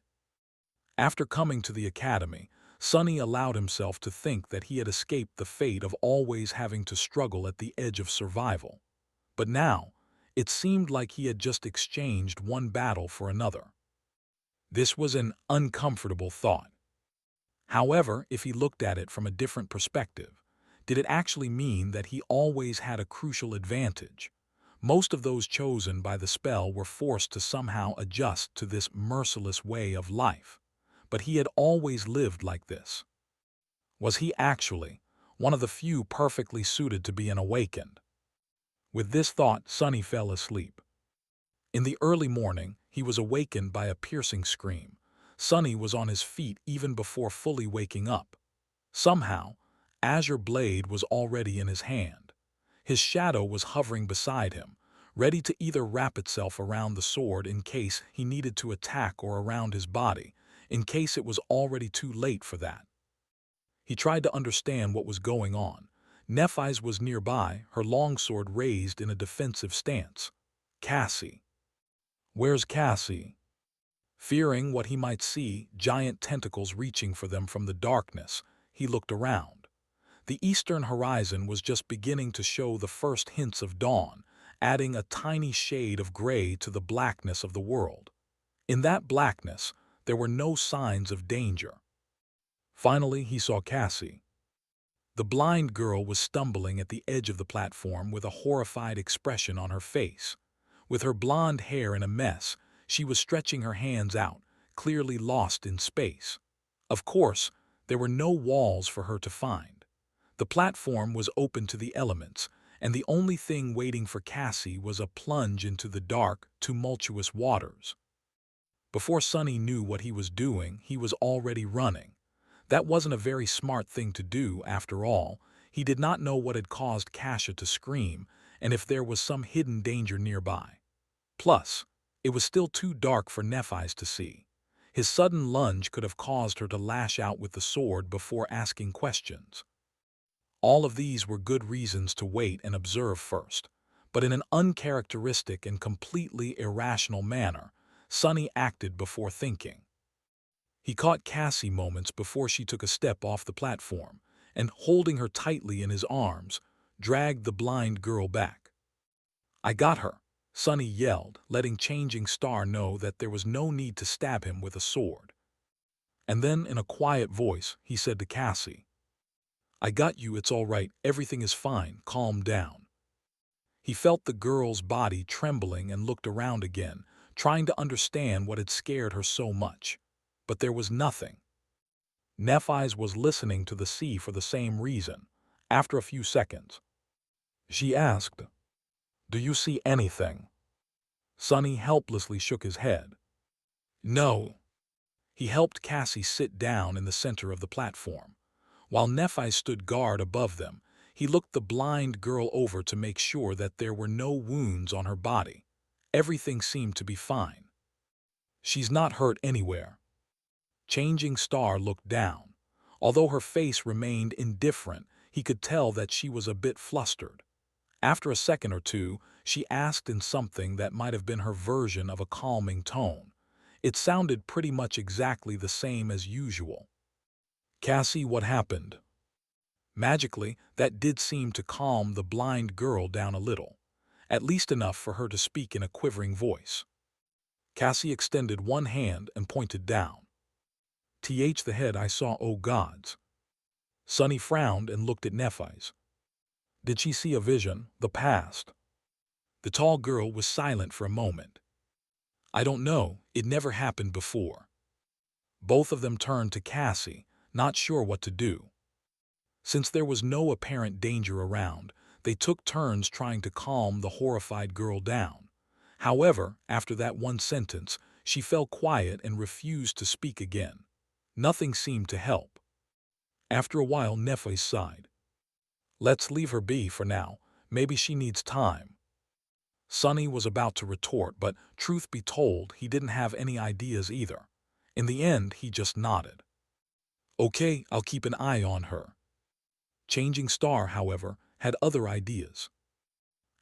After coming to the academy, Sunny allowed himself to think that he had escaped the fate of always having to struggle at the edge of survival. But now, it seemed like he had just exchanged one battle for another. This was an uncomfortable thought. However, if he looked at it from a different perspective, did it actually mean that he always had a crucial advantage? Most of those chosen by the spell were forced to somehow adjust to this merciless way of life. But he had always lived like this. Was he actually one of the few perfectly suited to be an awakened? With this thought, Sunny fell asleep. In the early morning, he was awakened by a piercing scream. Sunny was on his feet even before fully waking up. Somehow, Azure Blade was already in his hand. His shadow was hovering beside him, ready to either wrap itself around the sword in case he needed to attack or around his body, in case it was already too late for that. He tried to understand what was going on. Nephi's was nearby, her longsword raised in a defensive stance. Cassie. Where's Cassie? Fearing what he might see, giant tentacles reaching for them from the darkness, he looked around. The eastern horizon was just beginning to show the first hints of dawn, adding a tiny shade of gray to the blackness of the world. In that blackness, there were no signs of danger. Finally, he saw Cassie. The blind girl was stumbling at the edge of the platform with a horrified expression on her face. With her blonde hair in a mess, she was stretching her hands out, clearly lost in space. Of course, there were no walls for her to find. The platform was open to the elements, and the only thing waiting for Cassie was a plunge into the dark, tumultuous waters. Before Sunny knew what he was doing, he was already running. That wasn't a very smart thing to do, after all. He did not know what had caused Kasia to scream, and if there was some hidden danger nearby. Plus, it was still too dark for Nephi's to see. His sudden lunge could have caused her to lash out with the sword before asking questions. All of these were good reasons to wait and observe first, but in an uncharacteristic and completely irrational manner, Sunny acted before thinking. He caught Cassie moments before she took a step off the platform, and holding her tightly in his arms, dragged the blind girl back. "I got her," Sunny yelled, letting Changing Star know that there was no need to stab him with a sword. And then, in a quiet voice, he said to Cassie, "I got you, it's all right, everything is fine, calm down." He felt the girl's body trembling and looked around again, trying to understand what had scared her so much. But there was nothing. Nephi's was listening to the sea for the same reason. After a few seconds, she asked, "Do you see anything?" Sunny helplessly shook his head. "No." He helped Cassie sit down in the center of the platform. While Nephi stood guard above them, he looked the blind girl over to make sure that there were no wounds on her body. Everything seemed to be fine. "She's not hurt anywhere." Changing Star looked down. Although her face remained indifferent, he could tell that she was a bit flustered. After a second or two, she asked in something that might have been her version of a calming tone. It sounded pretty much exactly the same as usual. "Cassie, what happened?" Magically, that did seem to calm the blind girl down a little, at least enough for her to speak in a quivering voice. Cassie extended one hand and pointed down. The head I saw, oh gods." Sunny frowned and looked at Nephi's. Did she see a vision, the past? The tall girl was silent for a moment. "I don't know, it never happened before." Both of them turned to Cassie, not sure what to do. Since there was no apparent danger around, they took turns trying to calm the horrified girl down. However, after that one sentence, she fell quiet and refused to speak again. Nothing seemed to help. After a while, Nephi sighed. "Let's leave her be for now. Maybe she needs time." Sunny was about to retort, but truth be told, he didn't have any ideas either. In the end, he just nodded. "Okay, I'll keep an eye on her." Changing Star, however, had other ideas.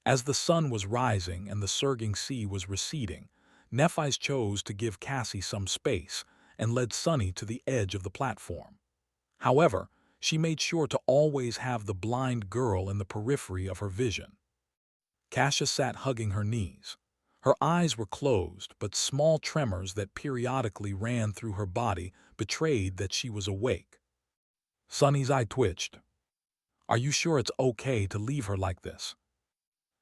As the sun was rising and the surging sea was receding, Nephi's chose to give Cassie some space and led Sunny to the edge of the platform. However, she made sure to always have the blind girl in the periphery of her vision. Kasia sat hugging her knees. Her eyes were closed, but small tremors that periodically ran through her body betrayed that she was awake. Sunny's eye twitched. "Are you sure it's okay to leave her like this?"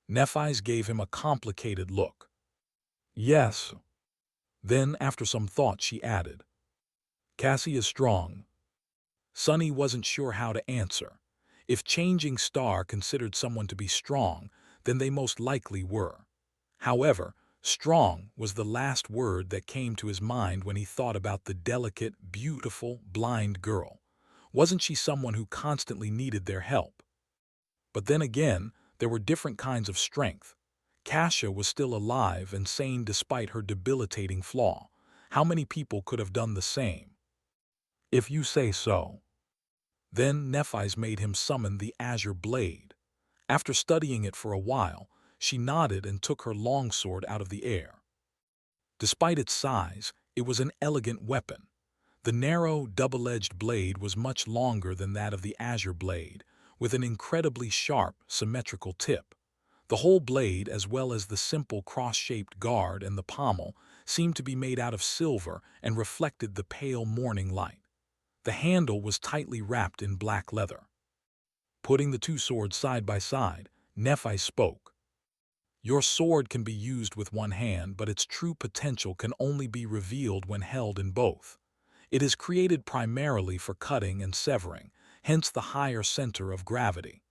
Nephi's gave him a complicated look. "Yes." Then, after some thought, she added, "Cassie is strong." Sunny wasn't sure how to answer. If Changing Star considered someone to be strong, then they most likely were. However, strong was the last word that came to his mind when he thought about the delicate, beautiful, blind girl. Wasn't she someone who constantly needed their help? But then again, there were different kinds of strength. Kasia was still alive and sane despite her debilitating flaw. How many people could have done the same? "If you say so." Then Nephi's made him summon the azure blade. After studying it for a while, she nodded and took her longsword out of the air. Despite its size, it was an elegant weapon. The narrow, double-edged blade was much longer than that of the azure blade, with an incredibly sharp, symmetrical tip. The whole blade, as well as the simple cross-shaped guard and the pommel, seemed to be made out of silver and reflected the pale morning light. The handle was tightly wrapped in black leather. Putting the two swords side by side, Nephi spoke. "Your sword can be used with one hand, but its true potential can only be revealed when held in both. It is created primarily for cutting and severing, hence the higher center of gravity.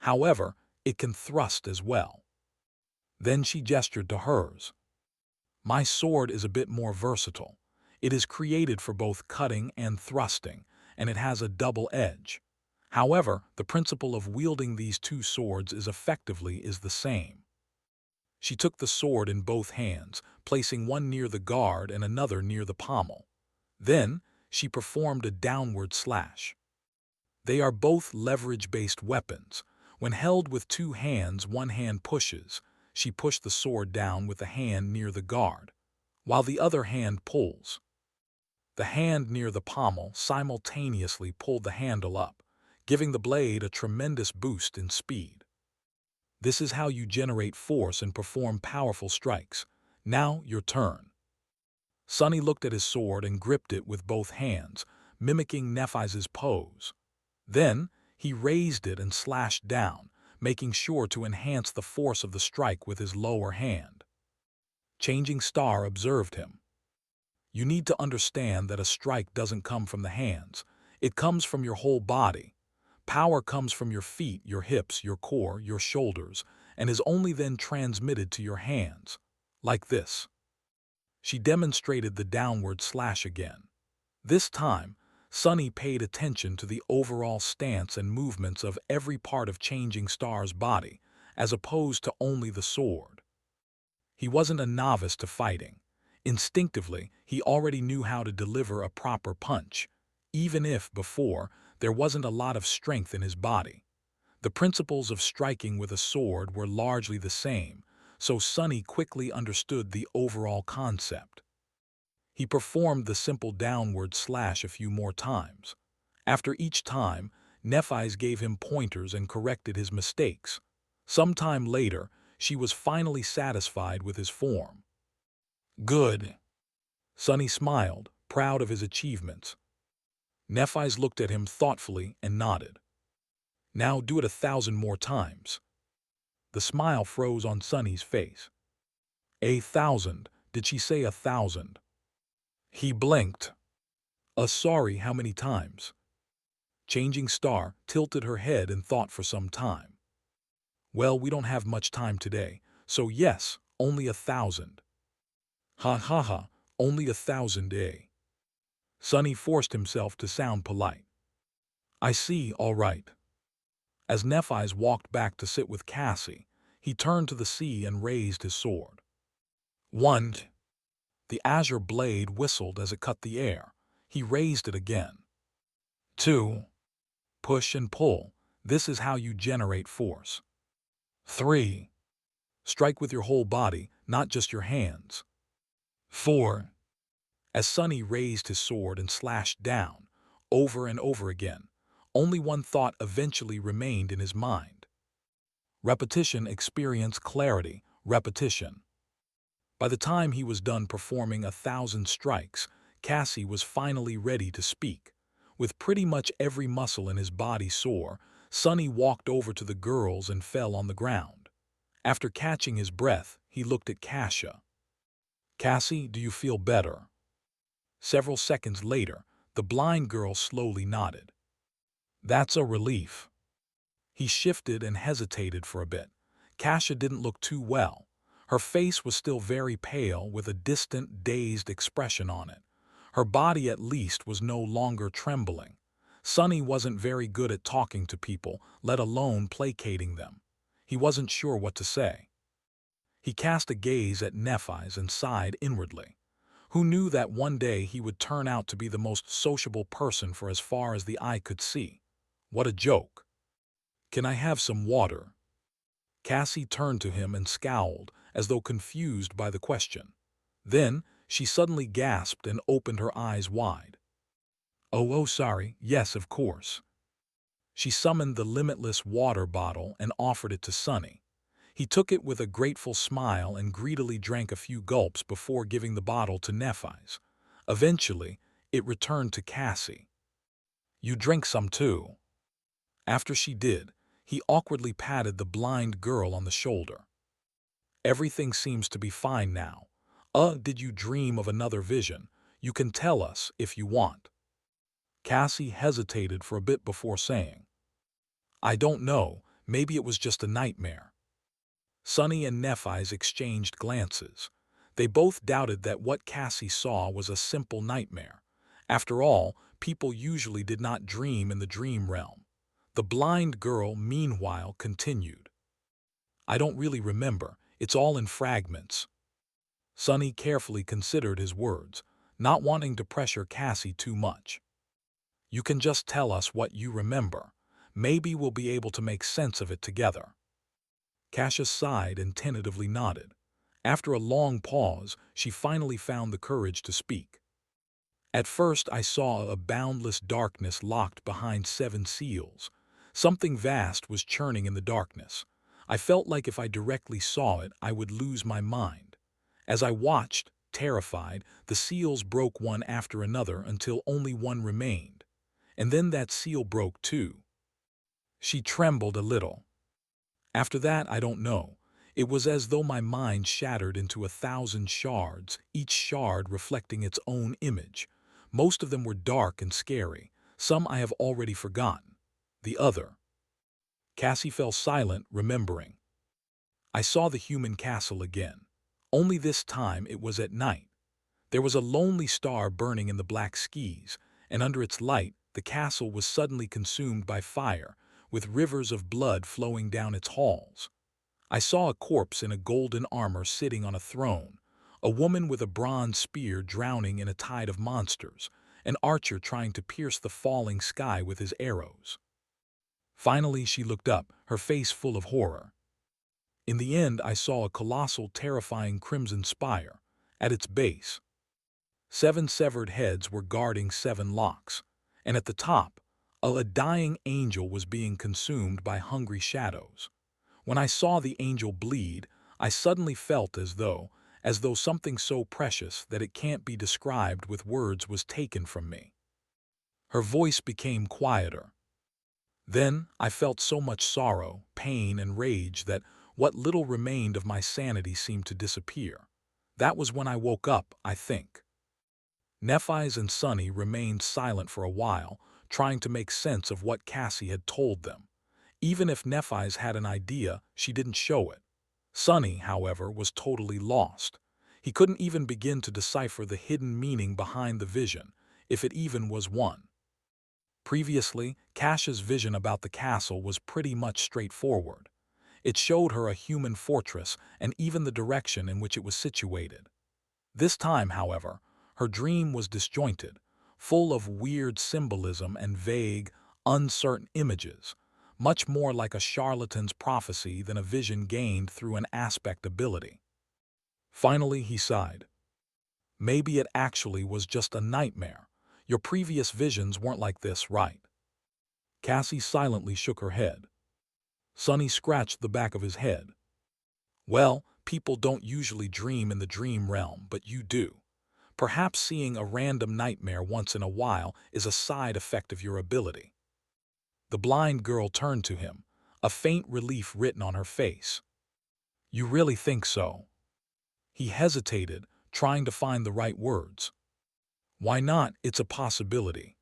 However, it can thrust as well." Then she gestured to hers. "My sword is a bit more versatile. It is created for both cutting and thrusting, and it has a double edge. However, the principle of wielding these two swords is the same." She took the sword in both hands, placing one near the guard and another near the pommel. Then, she performed a downward slash. They are both leverage-based weapons. When held with two hands, one hand pushes. She pushed the sword down with the hand near the guard, while the other hand pulls. The hand near the pommel simultaneously pulled the handle up, giving the blade a tremendous boost in speed. This is how you generate force and perform powerful strikes. Now, your turn. Sunny looked at his sword and gripped it with both hands, mimicking Nephi's pose. Then, he raised it and slashed down, making sure to enhance the force of the strike with his lower hand. Changing Star observed him. "You need to understand that a strike doesn't come from the hands. It comes from your whole body. Power comes from your feet, your hips, your core, your shoulders, and is only then transmitted to your hands. Like this." She demonstrated the downward slash again. This time, Sunny paid attention to the overall stance and movements of every part of Changing Star's body, as opposed to only the sword. He wasn't a novice to fighting. Instinctively, he already knew how to deliver a proper punch, even if, before, there wasn't a lot of strength in his body. The principles of striking with a sword were largely the same, so Sunny quickly understood the overall concept. He performed the simple downward slash a few more times. After each time, Nephi's gave him pointers and corrected his mistakes. Sometime later, she was finally satisfied with his form. "Good." Sunny smiled, proud of his achievements. Nephi's looked at him thoughtfully and nodded. "Now do it 1,000 more times." The smile froze on Sunny's face. 1,000? Did she say 1,000? He blinked. Sorry, how many times?" Changing Star tilted her head and thought for some time. "Well, we don't have much time today, so yes, only 1,000. Ha ha ha, only 1,000, eh?" Sunny forced himself to sound polite. "I see, all right." As Nephi's walked back to sit with Cassie, he turned to the sea and raised his sword. 1. The azure blade whistled as it cut the air. He raised it again. 2. Push and pull. This is how you generate force. 3. Strike with your whole body, not just your hands. 4. As Sonny raised his sword and slashed down, over and over again, only one thought eventually remained in his mind. Repetition experienced clarity, repetition. By the time he was done performing 1,000 strikes, Cassie was finally ready to speak. With pretty much every muscle in his body sore, Sonny walked over to the girls and fell on the ground. After catching his breath, he looked at Kasia. "Cassie, do you feel better?" Several seconds later, the blind girl slowly nodded. "That's a relief." He shifted and hesitated for a bit. Kasia didn't look too well. Her face was still very pale with a distant, dazed expression on it. Her body at least was no longer trembling. Sonny wasn't very good at talking to people, let alone placating them. He wasn't sure what to say. He cast a gaze at Nephi's and sighed inwardly. Who knew that one day he would turn out to be the most sociable person for as far as the eye could see? What a joke. "Can I have some water?" Cassie turned to him and scowled, as though confused by the question. Then, she suddenly gasped and opened her eyes wide. Oh, sorry, yes, of course." She summoned the limitless water bottle and offered it to Sonny. He took it with a grateful smile and greedily drank a few gulps before giving the bottle to Nephi's. Eventually, it returned to Cassie. "You drink some too." After she did, he awkwardly patted the blind girl on the shoulder. "Everything seems to be fine now. Did you dream of another vision? You can tell us if you want." Cassie hesitated for a bit before saying, "I don't know, maybe it was just a nightmare." Sonny and Nephi's exchanged glances. They both doubted that what Cassie saw was a simple nightmare. After all, people usually did not dream in the dream realm. The blind girl, meanwhile, continued. "I don't really remember. It's all in fragments." Sonny carefully considered his words, not wanting to pressure Cassie too much. "You can just tell us what you remember. Maybe we'll be able to make sense of it together." Kasia sighed and tentatively nodded. After a long pause, she finally found the courage to speak. "At first I saw a boundless darkness locked behind 7 seals. Something vast was churning in the darkness. I felt like if I directly saw it, I would lose my mind. As I watched, terrified, the seals broke one after another until only one remained. And then that seal broke too." She trembled a little. "After that, I don't know. It was as though my mind shattered into 1,000 shards, each shard reflecting its own image. Most of them were dark and scary. Some I have already forgotten. The other." Cassie fell silent, remembering. "I saw the human castle again. Only this time it was at night. There was a lonely star burning in the black skies, and under its light, the castle was suddenly consumed by fire, with rivers of blood flowing down its halls. I saw a corpse in a golden armor sitting on a throne, a woman with a bronze spear drowning in a tide of monsters, an archer trying to pierce the falling sky with his arrows." Finally she looked up, her face full of horror. "In the end I saw a colossal, terrifying crimson spire. At its base, 7 severed heads were guarding 7 locks, and at the top, a dying angel was being consumed by hungry shadows. When I saw the angel bleed, I suddenly felt as though something so precious that it can't be described with words was taken from me." Her voice became quieter. "Then I felt so much sorrow, pain, and rage that what little remained of my sanity seemed to disappear. That was when I woke up, I think." Nephi's and Sonny remained silent for a while, trying to make sense of what Cassie had told them. Even if Nephi's had an idea, she didn't show it. Sonny, however, was totally lost. He couldn't even begin to decipher the hidden meaning behind the vision, if it even was one. Previously, Kasia's vision about the castle was pretty much straightforward. It showed her a human fortress and even the direction in which it was situated. This time, however, her dream was disjointed, full of weird symbolism and vague, uncertain images, much more like a charlatan's prophecy than a vision gained through an aspect ability. Finally, he sighed. Maybe it actually was just a nightmare. Your previous visions weren't like this, right? Cassie silently shook her head. Sonny scratched the back of his head. Well, people don't usually dream in the dream realm, but you do. Perhaps seeing a random nightmare once in a while is a side effect of your ability. The blind girl turned to him, a faint relief written on her face. You really think so? He hesitated, trying to find the right words. Why not? It's a possibility.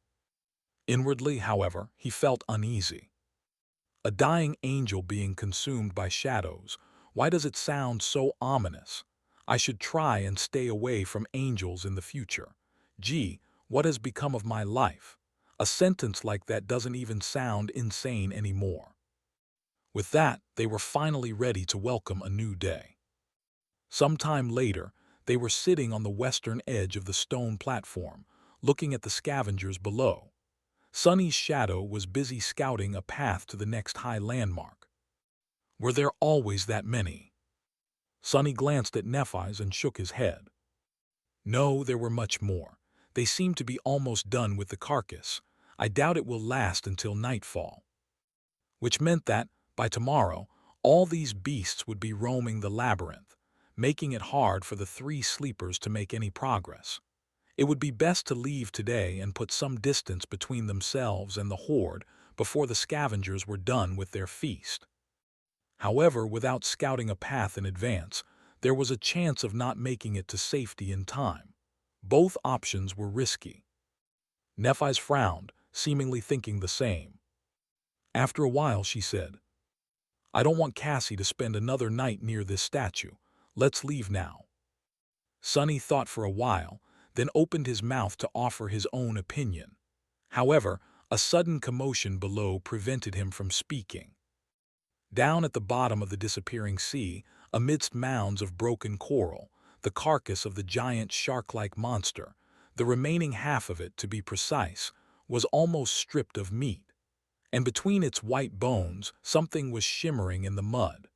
Inwardly, however, he felt uneasy. A dying angel being consumed by shadows. Why does it sound so ominous? I should try and stay away from angels in the future. Gee, what has become of my life? A sentence like that doesn't even sound insane anymore. With that, they were finally ready to welcome a new day. Sometime later, they were sitting on the western edge of the stone platform, looking at the scavengers below. Sonny's shadow was busy scouting a path to the next high landmark. Were there always that many? Sonny glanced at Nephi's and shook his head. No, there were much more. They seem to be almost done with the carcass. I doubt it will last until nightfall. Which meant that, by tomorrow, all these beasts would be roaming the labyrinth, making it hard for the three sleepers to make any progress. It would be best to leave today and put some distance between themselves and the horde before the scavengers were done with their feast. However, without scouting a path in advance, there was a chance of not making it to safety in time. Both options were risky. Nephi's frowned, seemingly thinking the same. After a while, she said, I don't want Cassie to spend another night near this statue. Let's leave now. Sonny thought for a while, then opened his mouth to offer his own opinion. However, a sudden commotion below prevented him from speaking. Down at the bottom of the disappearing sea, amidst mounds of broken coral, the carcass of the giant shark-like monster, the remaining half of it, to be precise, was almost stripped of meat, and between its white bones something was shimmering in the mud.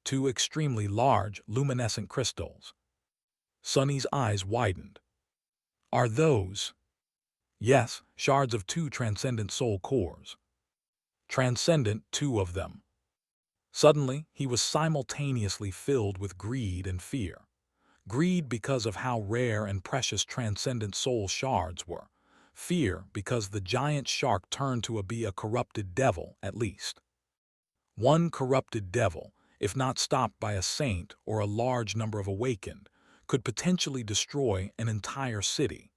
Two extremely large, luminescent crystals. Sonny's eyes widened. Are those? Yes, shards of two transcendent soul cores. Transcendent, two of them. Suddenly, he was simultaneously filled with greed and fear. Greed because of how rare and precious transcendent soul shards were. Fear because the giant shark turned to be a corrupted devil, at least. One corrupted devil, if not stopped by a saint or a large number of awakened, could potentially destroy an entire city.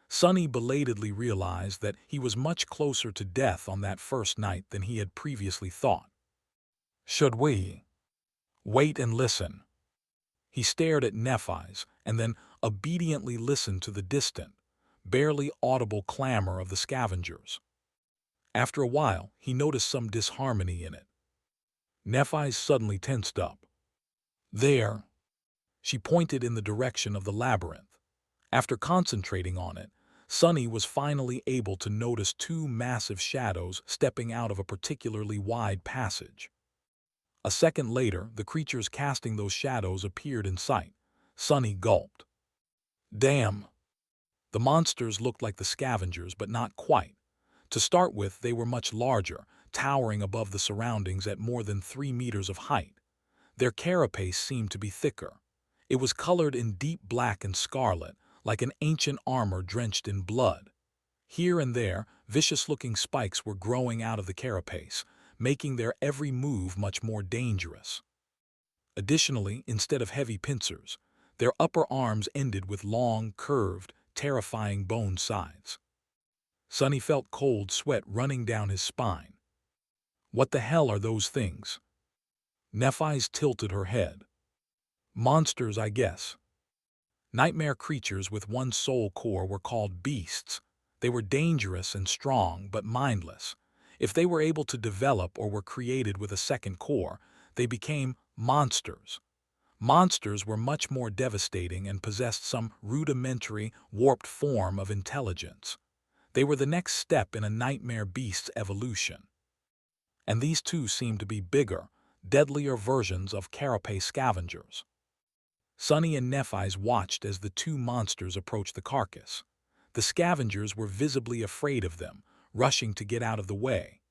Sonny belatedly realized that he was much closer to death on that first night than he had previously thought. Should we wait and listen? He stared at Nephi's and then obediently listened to the distant, barely audible clamor of the scavengers. After a while, he noticed some disharmony in it. Nephi's suddenly tensed up. There. She pointed in the direction of the labyrinth. After concentrating on it, Sonny was finally able to notice two massive shadows stepping out of a particularly wide passage. A second later, the creatures casting those shadows appeared in sight. Sonny gulped. Damn! The monsters looked like the scavengers, but not quite. To start with, they were much larger, towering above the surroundings at more than 3 meters of height. Their carapace seemed to be thicker. It was colored in deep black and scarlet, like an ancient armor drenched in blood. Here and there, vicious-looking spikes were growing out of the carapace, making their every move much more dangerous. Additionally, instead of heavy pincers, their upper arms ended with long, curved, terrifying bone sides. Sonny felt cold sweat running down his spine. What the hell are those things? Nephi's tilted her head. Monsters, I guess. Nightmare creatures with one soul core were called beasts. They were dangerous and strong, but mindless. If they were able to develop or were created with a second core, they became monsters. Monsters were much more devastating and possessed some rudimentary, warped form of intelligence. They were the next step in a nightmare beast's evolution. And these two seemed to be bigger, deadlier versions of carapace scavengers. Sunny and Nephi's watched as the two monsters approached the carcass. The scavengers were visibly afraid of them, rushing to get out of the way.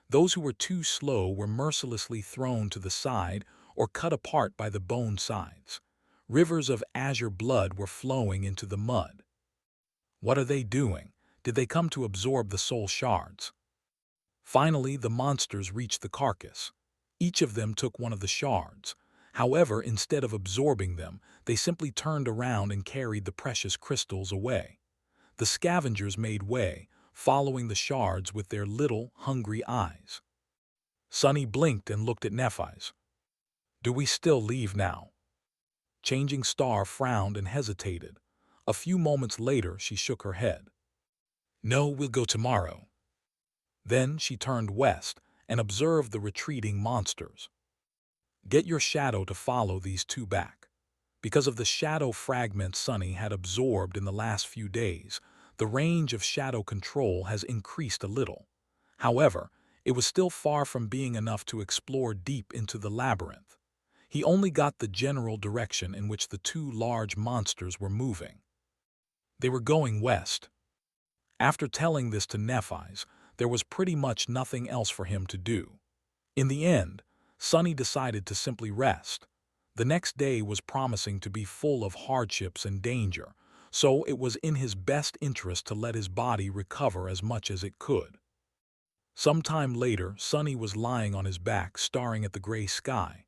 Those who were too slow were mercilessly thrown to the side or cut apart by the bone sides. Rivers of azure blood were flowing into the mud. What are they doing? Did they come to absorb the soul shards? Finally, the monsters reached the carcass. Each of them took one of the shards. However, instead of absorbing them, they simply turned around and carried the precious crystals away. The scavengers made way, following the shards with their little, hungry eyes. Sunny blinked and looked at Nephi's. "Do we still leave now?" Changing Star frowned and hesitated. A few moments later, she shook her head. "No, we'll go tomorrow." Then she turned west and observed the retreating monsters. "Get your shadow to follow these two back." Because of the shadow fragments Sunny had absorbed in the last few days, the range of shadow control has increased a little. However, it was still far from being enough to explore deep into the labyrinth. He only got the general direction in which the two large monsters were moving. They were going west. After telling this to Nephi's, there was pretty much nothing else for him to do. In the end, Sunny decided to simply rest. The next day was promising to be full of hardships and danger, so it was in his best interest to let his body recover as much as it could. Some time later, Sunny was lying on his back, staring at the gray sky.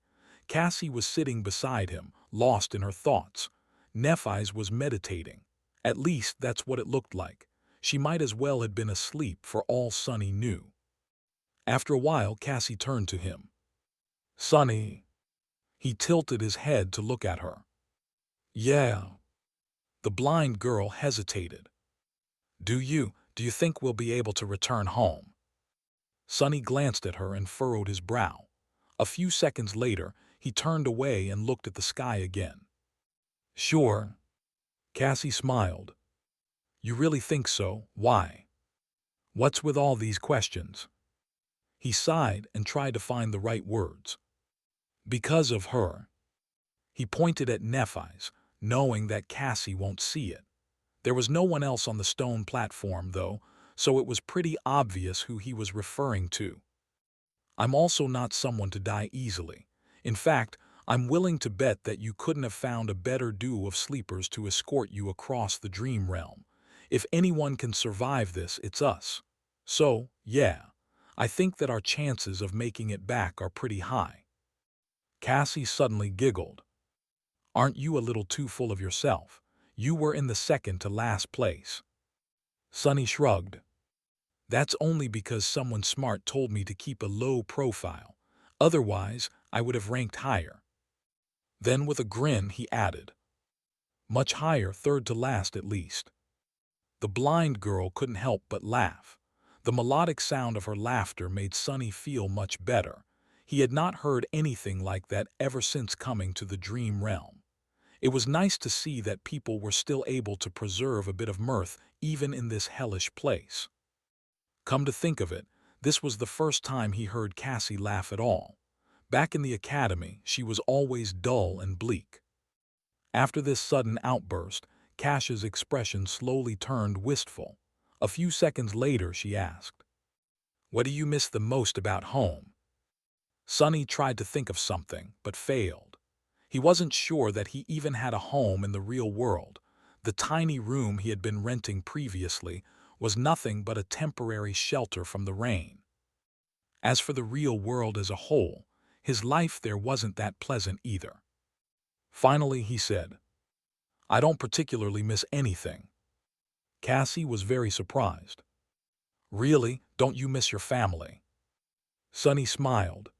Cassie was sitting beside him, lost in her thoughts. Nephi's was meditating. At least that's what it looked like. She might as well have been asleep for all Sunny knew. After a while, Cassie turned to him. "Sunny." He tilted his head to look at her. "Yeah." The blind girl hesitated. Do you think we'll be able to return home?" Sunny glanced at her and furrowed his brow. A few seconds later, he turned away and looked at the sky again. "Sure." Cassie smiled. "You really think so? Why? What's with all these questions?" He sighed and tried to find the right words. "Because of her." He pointed at Nephi's, knowing that Cassie won't see it. There was no one else on the stone platform, though, so it was pretty obvious who he was referring to. "I'm also not someone to die easily. In fact, I'm willing to bet that you couldn't have found a better duo of sleepers to escort you across the dream realm. If anyone can survive this, it's us. So, yeah, I think that our chances of making it back are pretty high." Cassie suddenly giggled. "Aren't you a little too full of yourself? You were in the second to last place." Sunny shrugged. "That's only because someone smart told me to keep a low profile. Otherwise, I would have ranked higher." Then with a grin, he added, "Much higher, third to last at least." The blind girl couldn't help but laugh. The melodic sound of her laughter made Sunny feel much better. He had not heard anything like that ever since coming to the dream realm. It was nice to see that people were still able to preserve a bit of mirth even in this hellish place. Come to think of it, this was the first time he heard Cassie laugh at all. Back in the academy, she was always dull and bleak. After this sudden outburst, Cash's expression slowly turned wistful. A few seconds later, she asked, "What do you miss the most about home?" Sunny tried to think of something, but failed. He wasn't sure that he even had a home in the real world. The tiny room he had been renting previously was nothing but a temporary shelter from the rain. As for the real world as a whole, his life there wasn't that pleasant either. Finally, he said, "I don't particularly miss anything." Cassie was very surprised. "Really? Don't you miss your family?" Sunny smiled.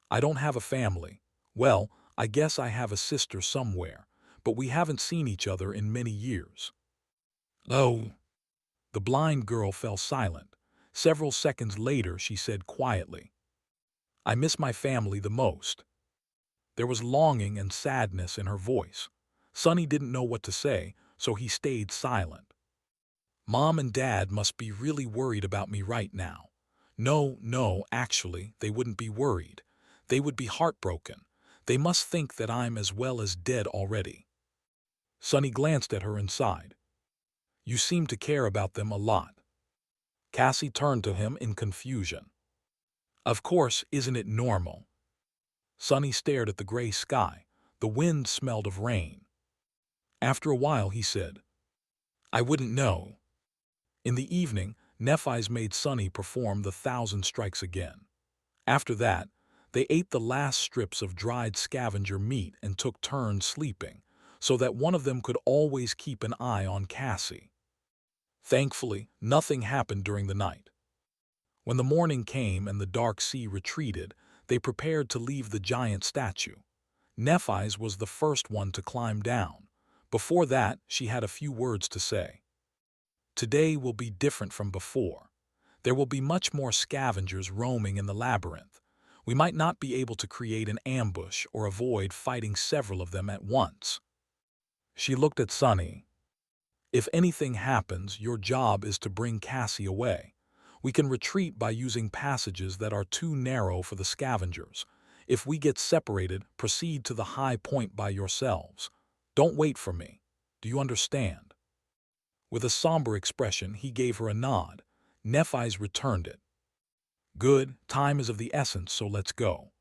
"I don't have a family. Well, I guess I have a sister somewhere, but we haven't seen each other in many years." "Oh." The blind girl fell silent. Several seconds later, she said quietly, "I miss my family the most." There was longing and sadness in her voice. Sunny didn't know what to say, so he stayed silent. "Mom and Dad must be really worried about me right now." No, actually, they wouldn't be worried. They would be heartbroken. They must think that I'm as well as dead already. Sunny glanced at her and sighed. You seem to care about them a lot. Cassie turned to him in confusion. Of course, isn't it normal? Sunny stared at the gray sky. The wind smelled of rain. After a while, he said, I wouldn't know. In the evening, Nephi's made Sunny perform the 1,000 strikes again. After that, they ate the last strips of dried scavenger meat and took turns sleeping, so that one of them could always keep an eye on Cassie. Thankfully, nothing happened during the night. When the morning came and the dark sea retreated, they prepared to leave the giant statue. Nephi's was the first one to climb down. Before that, she had a few words to say. Today will be different from before. There will be much more scavengers roaming in the labyrinth. We might not be able to create an ambush or avoid fighting several of them at once. She looked at Sunny. If anything happens, your job is to bring Cassie away. We can retreat by using passages that are too narrow for the scavengers. If we get separated, proceed to the high point by yourselves. Don't wait for me. Do you understand? With a somber expression, he gave her a nod. Nephi's returned it. Good, time is of the essence, so let's go.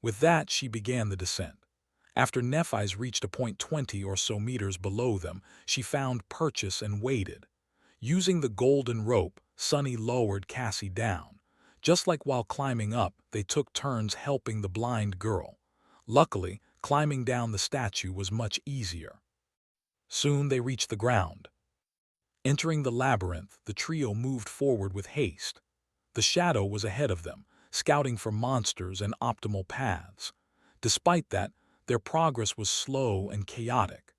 With that, she began the descent. After Nephi's reached a point 20 or so meters below them, she found purchase and waited. Using the golden rope, Sunny lowered Cassie down. Just like while climbing up, they took turns helping the blind girl. Luckily, climbing down the statue was much easier. Soon they reached the ground. Entering the labyrinth, the trio moved forward with haste. The shadow was ahead of them, scouting for monsters and optimal paths. Despite that, their progress was slow and chaotic.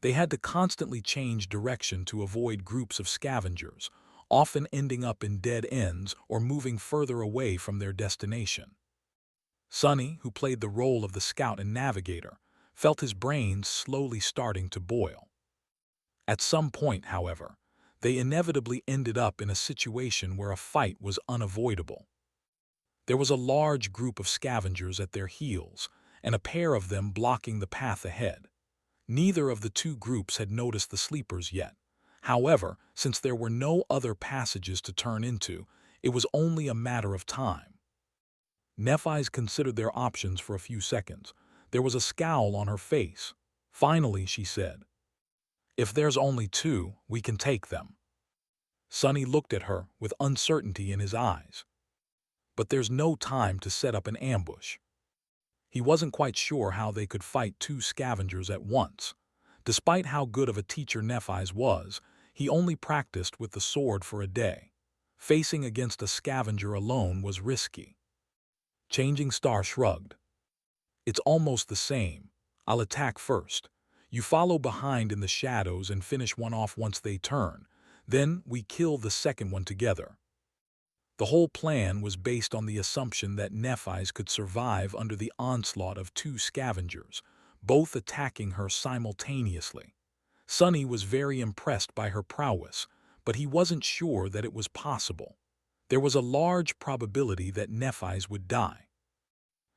They had to constantly change direction to avoid groups of scavengers, often ending up in dead ends or moving further away from their destination. Sunny, who played the role of the scout and navigator, felt his brains slowly starting to boil. At some point, however, they inevitably ended up in a situation where a fight was unavoidable. There was a large group of scavengers at their heels, and a pair of them blocking the path ahead. Neither of the two groups had noticed the sleepers yet. However, since there were no other passages to turn into, it was only a matter of time. Nephi's considered their options for a few seconds. There was a scowl on her face. Finally, she said, If there's only two, we can take them. Sunny looked at her with uncertainty in his eyes. But there's no time to set up an ambush. He wasn't quite sure how they could fight two scavengers at once. Despite how good of a teacher Nephi's was, he only practiced with the sword for a day. Facing against a scavenger alone was risky. Changing Star shrugged. It's almost the same. I'll attack first. You follow behind in the shadows and finish one off once they turn. Then we kill the second one together. The whole plan was based on the assumption that Nephi's could survive under the onslaught of two scavengers, both attacking her simultaneously. Sunny was very impressed by her prowess, but he wasn't sure that it was possible. There was a large probability that Nephi's would die.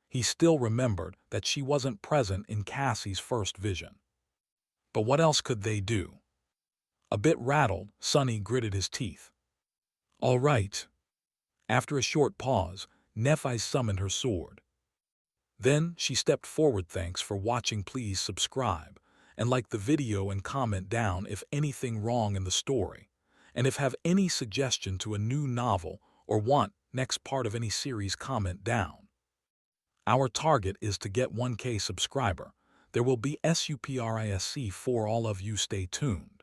He still remembered that she wasn't present in Cassie's first vision. But what else could they do? A bit rattled, Sunny gritted his teeth. All right. After a short pause, Nephi summoned her sword. Then she stepped forward. Thanks for watching. Please subscribe and like the video and comment down if anything wrong in the story. And if have any suggestion to a new novel or want next part of any series, comment down. Our target is to get 1K subscriber. There will be SUPRISC for all of you. Stay tuned.